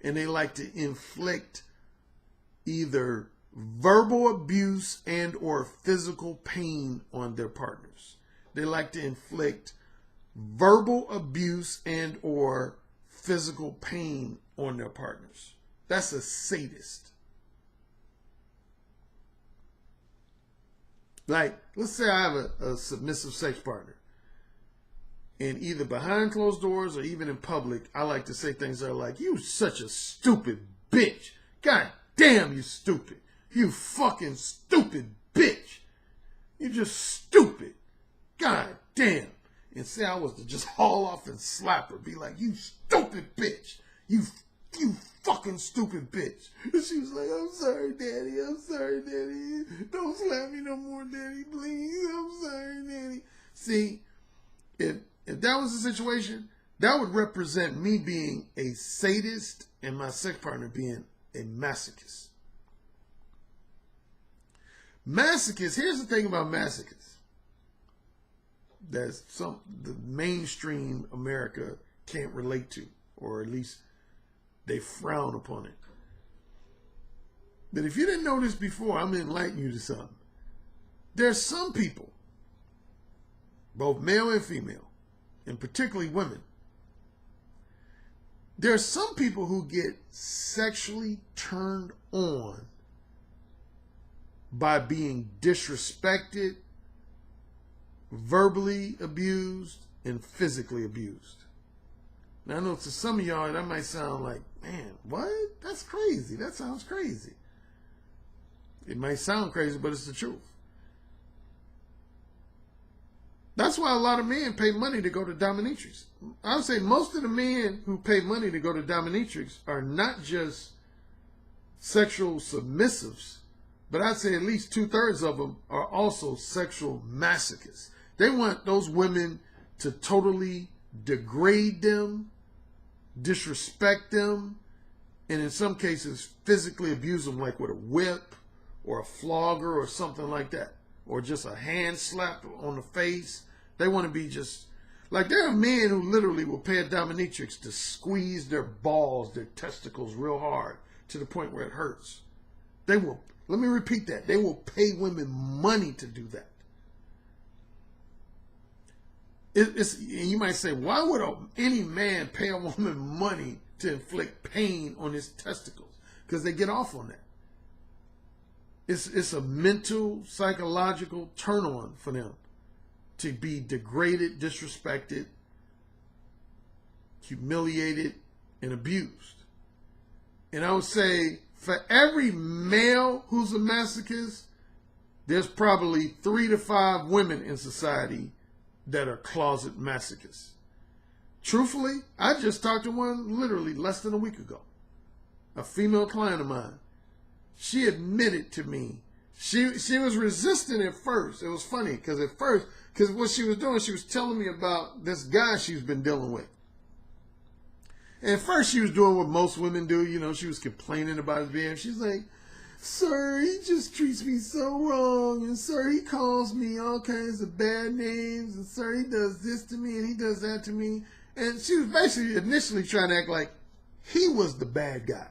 and they like to inflict either verbal abuse and or physical pain on their partners. They like to inflict verbal abuse and or physical pain on their partners. That's a sadist. Like, let's say I have a submissive sex partner, and either behind closed doors or even in public, I like to say things that are like, "You such a stupid bitch. God damn, you stupid. You fucking stupid bitch. You just stupid. God damn." And say I was to just haul off and slap her, be like, "You stupid bitch. You fucking stupid bitch." And she was like, "I'm sorry, Daddy. I'm sorry, Daddy. Don't slap me no more, Daddy, please. I'm sorry, Daddy." See, if that was the situation, that would represent me being a sadist and my sex partner being a masochist. Masochists, here's the thing about masochists that the mainstream America can't relate to, or at least they frown upon it. But if you didn't know this before, I'm enlightening you to something. There's some people, both male and female, and particularly women, there's some people who get sexually turned on by being disrespected, verbally abused, and physically abused. Now, I know to some of y'all that might sound like, "Man, what? That's crazy. That sounds crazy." It might sound crazy, but it's the truth. That's why a lot of men pay money to go to dominatrix. I would say most of the men who pay money to go to dominatrix are not just sexual submissives, but I'd say at least 2/3 of them are also sexual masochists. They want those women to totally degrade them, disrespect them, and in some cases physically abuse them, like with a whip or a flogger or something like that, or just a hand slap on the face. They want to be just like, there are men who literally will pay a dominatrix to squeeze their balls, their testicles real hard to the point where it hurts. They will, let me repeat that, they will pay women money to do that. You might say, why would any man pay a woman money to inflict pain on his testicles? Because they get off on that. It's a mental, psychological turn on for them to be degraded, disrespected, humiliated, and abused. And I would say for every male who's a masochist, there's probably 3 to 5 women in society that are closet masochists. Truthfully, I just talked to one literally less than a week ago. A female client of mine. She admitted to me. She was resistant at first. It was funny because at first, because what she was doing, she was telling me about this guy she's been dealing with. And at first she was doing what most women do. You know, she was complaining about his behavior. She's like, sir, he just treats me so wrong. And sir, he calls me all kinds of bad names. And sir, he does this to me and he does that to me. And she was basically initially trying to act like he was the bad guy.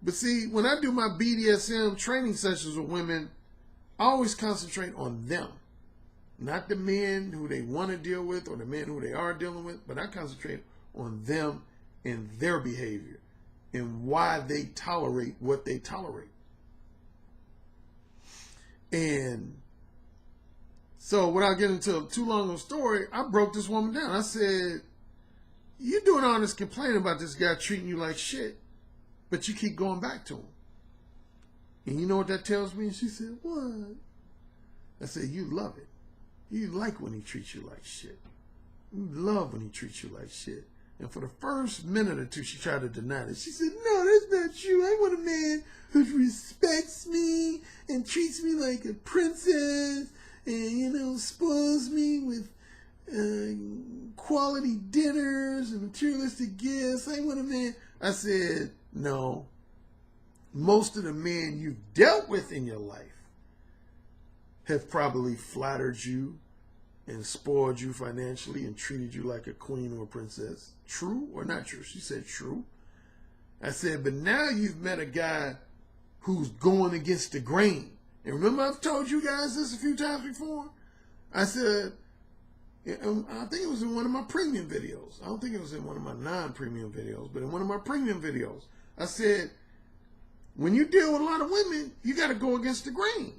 But see, when I do my BDSM training sessions with women, I always concentrate on them. Not the men who they want to deal with or the men who they are dealing with, but I concentrate on them and their behavior and why they tolerate what they tolerate. And so without getting into too long of a story, I broke this woman down. I said, you're doing all this complaining about this guy treating you like shit, but you keep going back to him. And you know what that tells me? And she said, what? I said, you love it. You like when he treats you like shit. You love when he treats you like shit. And for the first minute or two, she tried to deny it. She said, no, that's not true. I want a man who respects me and treats me like a princess and, you know, spoils me with quality dinners and materialistic gifts. I want a man. I said, no. Most of the men you've dealt with in your life have probably flattered you and spoiled you financially and treated you like a queen or a princess. True or not true? She said true. I said, but now you've met a guy who's going against the grain. And remember I've told you guys this a few times before? I said, I think it was in one of my premium videos. I don't think it was in one of my non-premium videos, but in one of my premium videos, I said, when you deal with a lot of women, you got to go against the grain.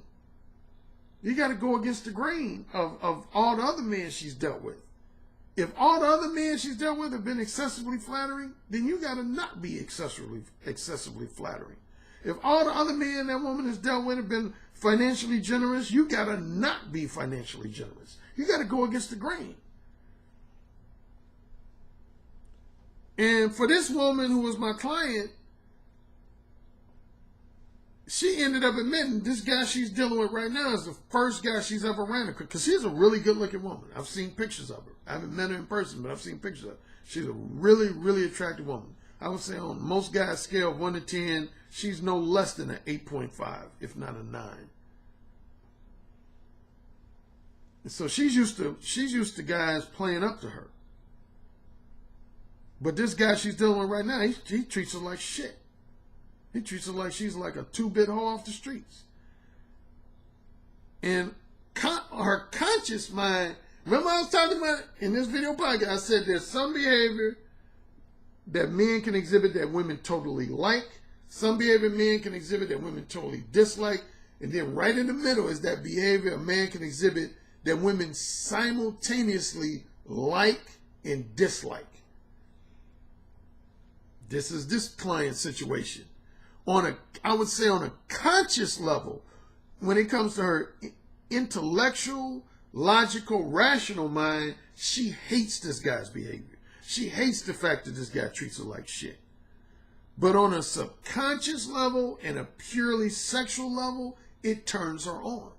You got to go against the grain of all the other men she's dealt with. If all the other men she's dealt with have been excessively flattering, then you got to not be excessively flattering. If all the other men that woman has dealt with have been financially generous, you got to not be financially generous. You got to go against the grain. And for this woman who was my client, she ended up admitting this guy she's dealing with right now is the first guy she's ever ran across. Because she's a really good-looking woman. I've seen pictures of her. I haven't met her in person, but I've seen pictures of her. She's a really, really attractive woman. I would say on most guys' scale of 1 to 10, she's no less than an 8.5, if not a 9. And so she's used to guys playing up to her. But this guy she's dealing with right now, he treats her like shit. He treats her like she's like a 2-bit hoe off the streets. And her conscious mind, remember I was talking about in this video podcast, I said there's some behavior that men can exhibit that women totally like. Some behavior men can exhibit that women totally dislike. And then right in the middle is that behavior a man can exhibit that women simultaneously like and dislike. This is this client's situation. I would say on a conscious level, when it comes to her intellectual, logical, rational mind, she hates this guy's behavior. She hates the fact that this guy treats her like shit. But on a subconscious level and a purely sexual level, it turns her on.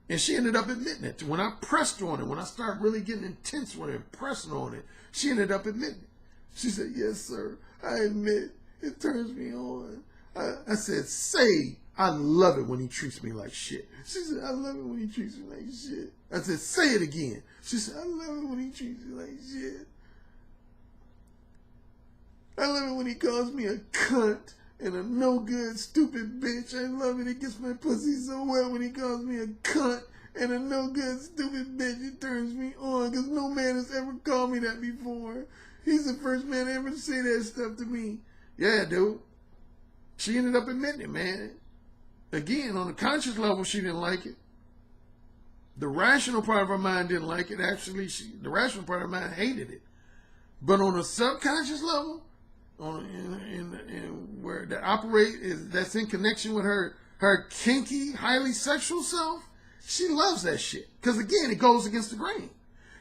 And she ended up admitting it. When I pressed on it, when I started really getting intense with it, pressing on it, she ended up admitting it. She said, yes, sir, I admit it turns me on. I said, say, I love it when he treats me like shit. She said, I love it when he treats me like shit. I said, say it again. She said, I love it when he treats me like shit. I love it when he calls me a cunt and a no good, stupid bitch. I love it. It gets my pussy so wet when he calls me a cunt and a no good, stupid bitch. It turns me on because no man has ever called me that before. He's the first man to ever say that stuff to me. Yeah, dude. She ended up admitting it, man. Again, on a conscious level, she didn't like it. The rational part of her mind didn't like it. Actually, the rational part of her mind hated it. But on a subconscious level, where that that's in connection with her kinky, highly sexual self, she loves that shit. Because again, it goes against the grain.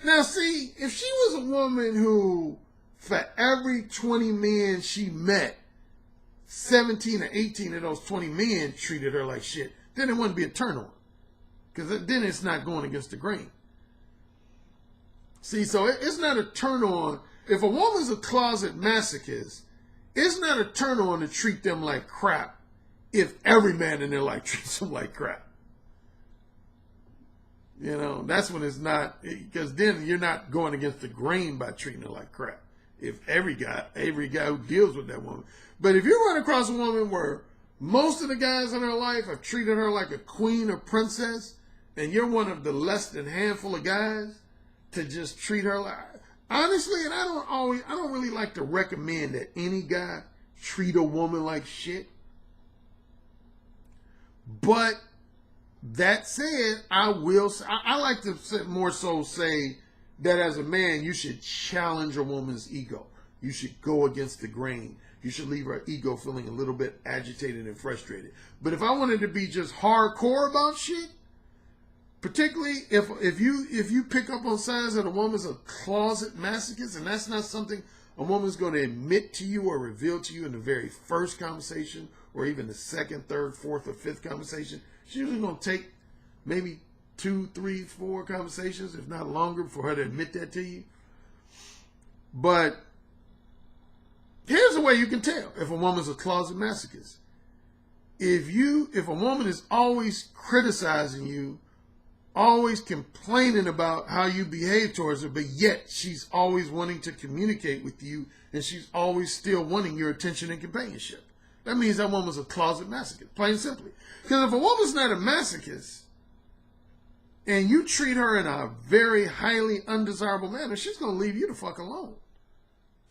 Now see, if she was a woman who, for every 20 men she met, 17 or 18 of those 20 men treated her like shit, then it wouldn't be a turn on. Because then it's not going against the grain. See, so it's not a turn on. If a woman's a closet masochist, it's not a turn on to treat them like crap if every man in their life treats them like crap. You know, that's when it's not, because then you're not going against the grain by treating her like crap. If every guy who deals with that woman. But if you run across a woman where most of the guys in her life have treated her like a queen or princess, and you're one of the less than handful of guys to just treat her like, honestly, and I don't really like to recommend that any guy treat a woman like shit. But that said, I like to more so say that as a man, you should challenge a woman's ego. You should go against the grain. You should leave her ego feeling a little bit agitated and frustrated. But if I wanted to be just hardcore about shit, particularly if you pick up on signs that a woman's a closet masochist, and that's not something a woman's going to admit to you or reveal to you in the very first conversation, or even the second, third, fourth, or fifth conversation, she's usually going to take maybe 2, 3, 4 conversations, if not longer, for her to admit that to you. But here's a way you can tell if a woman's a closet masochist. If a woman is always criticizing you, always complaining about how you behave towards her, but yet she's always wanting to communicate with you, and she's always still wanting your attention and companionship, that means that woman's a closet masochist, plain and simply. Because if a woman's not a masochist, and you treat her in a very highly undesirable manner, she's going to leave you the fuck alone.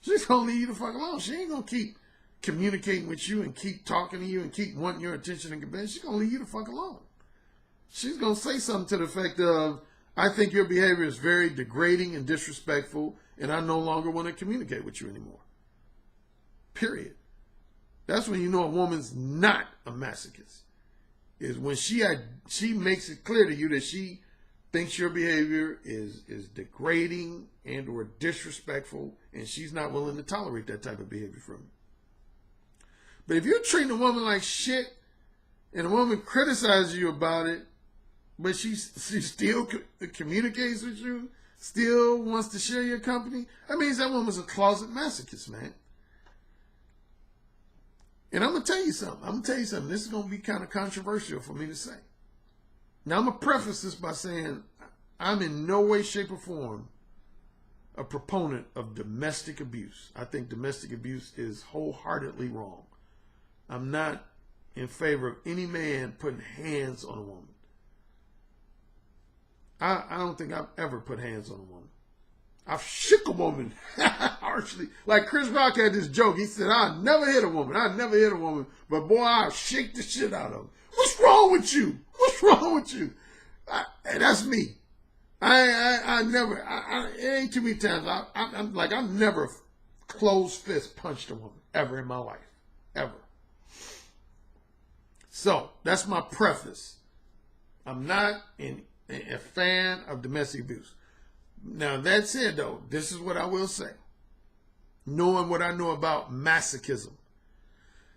She's going to leave you the fuck alone. She ain't going to keep communicating with you and keep talking to you and keep wanting your attention and companionship. She's going to leave you the fuck alone. She's going to say something to the effect of, I think your behavior is very degrading and disrespectful, and I no longer want to communicate with you anymore. Period. That's when you know a woman's not a masochist. Is when she makes it clear to you that she thinks your behavior is degrading and or disrespectful, and she's not willing to tolerate that type of behavior from you. But if you're treating a woman like shit, and a woman criticizes you about it, but she still communicates with you, still wants to share your company, that means that woman's a closet masochist, man. And I'm going to tell you something. This is going to be kind of controversial for me to say. Now, I'm going to preface this by saying I'm in no way, shape, or form a proponent of domestic abuse. I think domestic abuse is wholeheartedly wrong. I'm not in favor of any man putting hands on a woman. I don't think I've ever put hands on a woman. I've shook a woman harshly. Like Chris Rock had this joke. He said, I never hit a woman. But boy, I'll shake the shit out of them. What's wrong with you? And that's me. It ain't too many times. I've never closed fist punched a woman ever in my life. Ever. So, that's my preface. I'm not in a fan of domestic abuse. Now, that said, though, this is what I will say. Knowing what I know about masochism,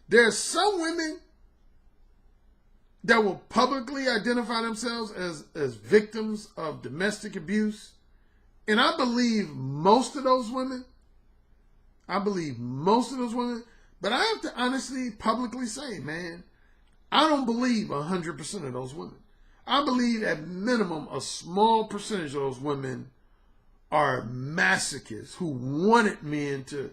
there are some women that will publicly identify themselves as victims of domestic abuse. And I believe most of those women, but I have to honestly, publicly say, man, I don't believe 100% of those women. I believe at minimum a small percentage of those women are masochists who wanted men to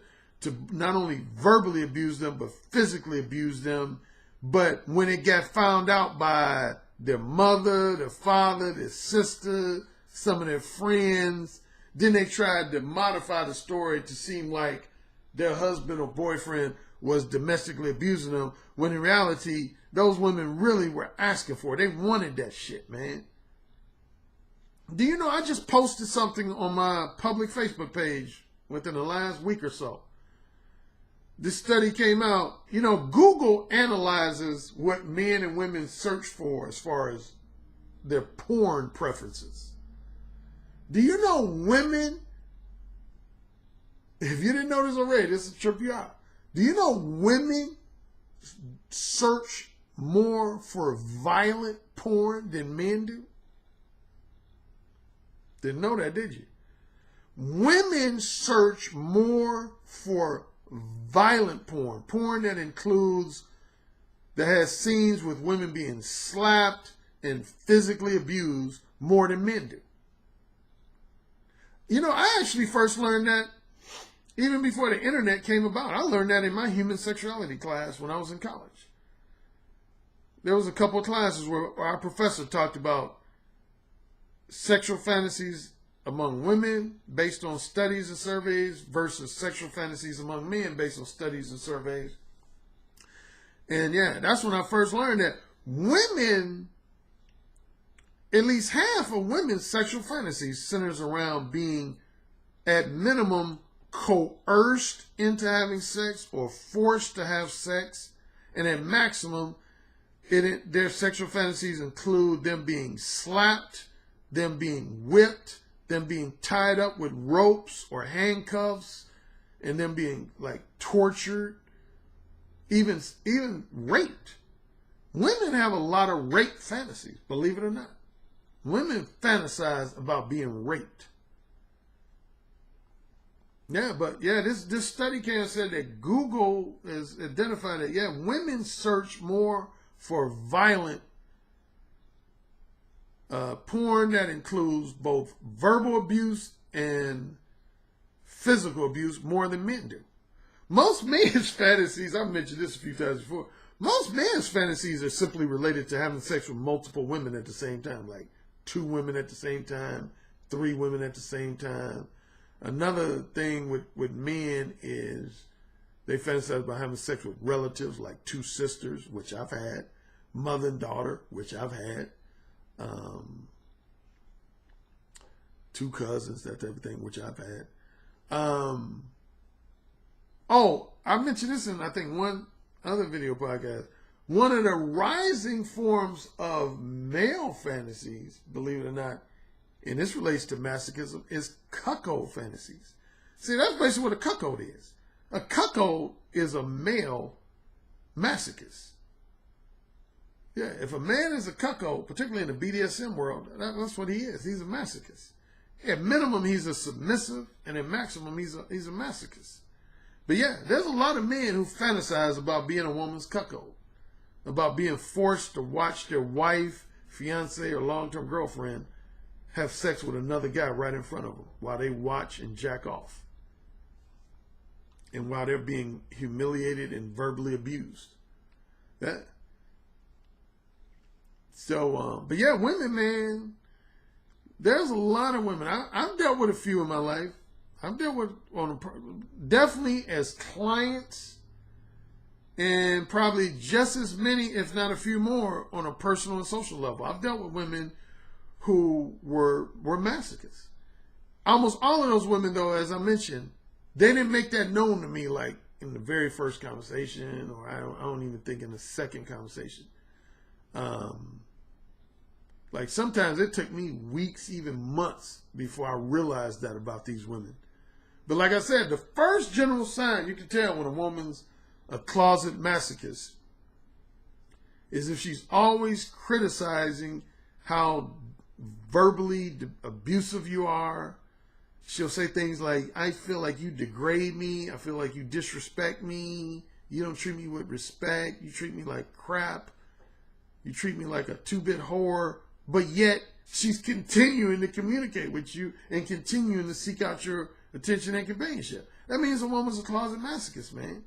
not only verbally abuse them, but physically abuse them. But when it got found out by their mother, their father, their sister, some of their friends, then they tried to modify the story to seem like their husband or boyfriend was domestically abusing them, when in reality, those women really were asking for it. They wanted that shit, man. Do you know, I just posted something on my public Facebook page within the last week or so. This study came out. You know, Google analyzes what men and women search for as far as their porn preferences. Do you know women, if you didn't know this already, this will trip you out. Do you know women search more for violent porn than men do? Didn't know that, did you? Women search more for violent porn that has scenes with women being slapped and physically abused more than men do. You know, I actually first learned that even before the internet came about. I learned that in my human sexuality class when I was in college. There was a couple of classes where our professor talked about sexual fantasies among women based on studies and surveys versus sexual fantasies among men based on studies and surveys. And yeah, that's when I first learned that women, at least half of women's sexual fantasies centers around being at minimum coerced into having sex or forced to have sex. And at maximum, their sexual fantasies include them being slapped, them being whipped, them being tied up with ropes or handcuffs, and them being like tortured, even raped. Women have a lot of rape fantasies, believe it or not. Women fantasize about being raped. Yeah, but yeah, this study came and said that Google has identified that, yeah, women search more for violent porn that includes both verbal abuse and physical abuse more than men do. Most men's fantasies, I've mentioned this a few times before, most men's fantasies are simply related to having sex with multiple women at the same time, like 2 women at the same time, 3 women at the same time. Another thing with men is they fantasize about having sex with relatives, like 2 sisters, which I've had, mother and daughter, which I've had, 2 cousins, that type of thing, which I've had. Oh, I mentioned this in, I think, one other video podcast. One of the rising forms of male fantasies, believe it or not, and this relates to masochism, is cuckold fantasies. See, that's basically what a cuckold is. A cuckold is a male masochist. Yeah, if a man is a cuckold, particularly in the BDSM world, that's what he is. He's a masochist. At minimum, he's a submissive, and at maximum, he's a masochist. But yeah, there's a lot of men who fantasize about being a woman's cuckold, about being forced to watch their wife, fiance, or long-term girlfriend have sex with another guy right in front of them while they watch and jack off, and while they're being humiliated and verbally abused. But yeah, women, man, there's a lot of women. I've dealt with a few in my life. I've dealt with definitely as clients, and probably just as many, if not a few more, on a personal and social level. I've dealt with women who were masochists. Almost all of those women, though, as I mentioned, they didn't make that known to me like in the very first conversation, or I don't even think in the second conversation. Like sometimes it took me weeks, even months, before I realized that about these women. But like I said, the first general sign you can tell when a woman's a closet masochist is if she's always criticizing how verbally abusive you are. She'll say things like, I feel like you degrade me. I feel like you disrespect me. You don't treat me with respect. You treat me like crap. You treat me like a two-bit whore. But yet, she's continuing to communicate with you and continuing to seek out your attention and companionship. That means a woman's a closet masochist, man.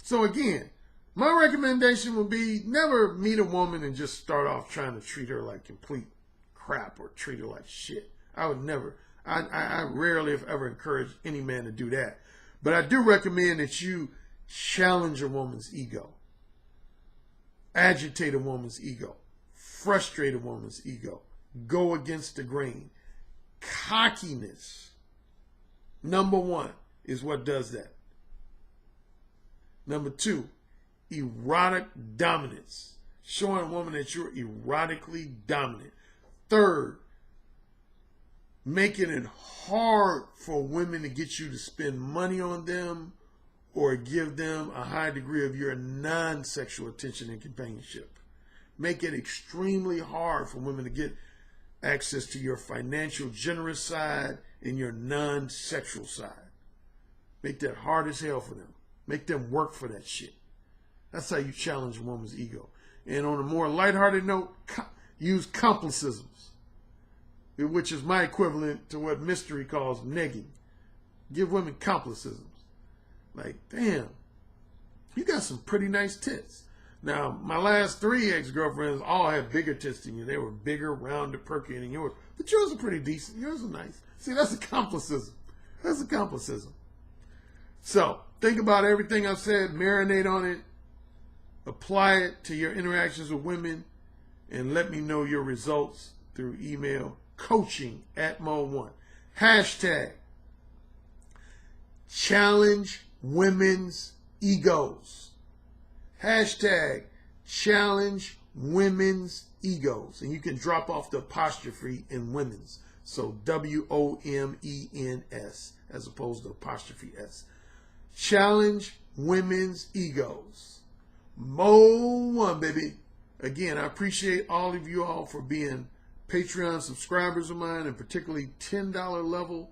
So again, my recommendation would be never meet a woman and just start off trying to treat her like complete crap or treat her like shit. I would never. I rarely, if ever, encourage any man to do that. But I do recommend that you challenge a woman's ego, agitate a woman's ego, frustrate a woman's ego, go against the grain. Cockiness, number one, is what does that. Number two, erotic dominance, showing a woman that you're erotically dominant. Third, making it hard for women to get you to spend money on them or give them a high degree of your non-sexual attention and companionship. Make it extremely hard for women to get access to your financial generous side and your non-sexual side. Make that hard as hell for them. Make them work for that shit. That's how you challenge a woman's ego. And on a more lighthearted note, use complicisms, which is my equivalent to what Mystery calls negging. Give women complicisms. Like, damn, you got some pretty nice tits. Now, my last 3 ex-girlfriends all had bigger tits than you. They were bigger, rounded, perkier than yours. But yours are pretty decent. Yours are nice. See, that's a complicism. That's a complicism. So, think about everything I've said. Marinate on it. Apply it to your interactions with women. And let me know your results through email. coaching@mo1. Hashtag challenge women's egos. Hashtag challenge women's egos. And you can drop off the apostrophe in women's. So WOMENS as opposed to apostrophe S. Challenge women's egos. Mo1, baby. Again, I appreciate all of you all for being Patreon subscribers of mine, and particularly $10 level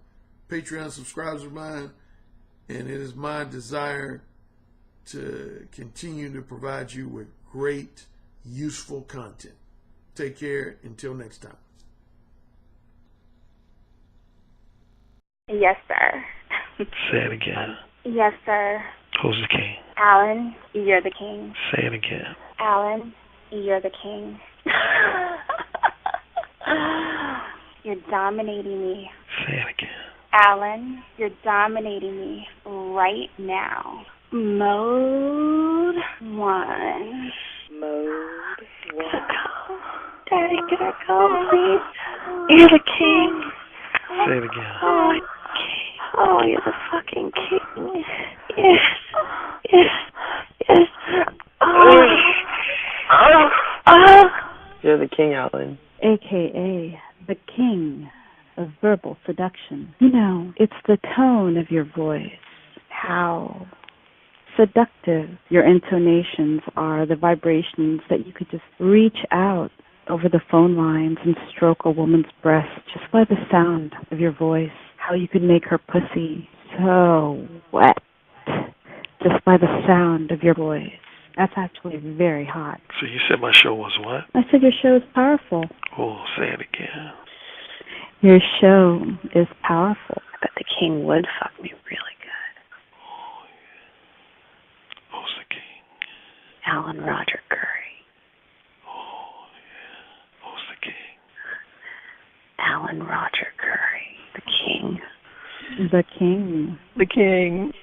Patreon subscribers of mine. And it is my desire to continue to provide you with great, useful content. Take care. Until next time. Yes, sir. Say it again. Yes, sir. Who's the king? Alan, you're the king. Say it again. Alan, you're the king. You're dominating me. Say it again. Alan, you're dominating me right now. Mode 1. Mode 1. Daddy, can I go, please? You're the king. Say it again. Oh, you're the fucking king. Yes. Yes. Yes. You're the king, Alan. AKA the king of verbal seduction. You know, it's the tone of your voice, how seductive your intonations are, the vibrations that you could just reach out over the phone lines and stroke a woman's breast just by the sound of your voice, how you could make her pussy so wet just by the sound of your voice. That's actually very hot. So you said my show was what? I said your show is powerful. Oh, say it again. Your show is powerful. I bet the king would fuck me really good. Oh, yeah. Who's the king? Alan Roger Currie. Oh, yeah. Who's the king? Alan Roger Currie. The king. The king. The king.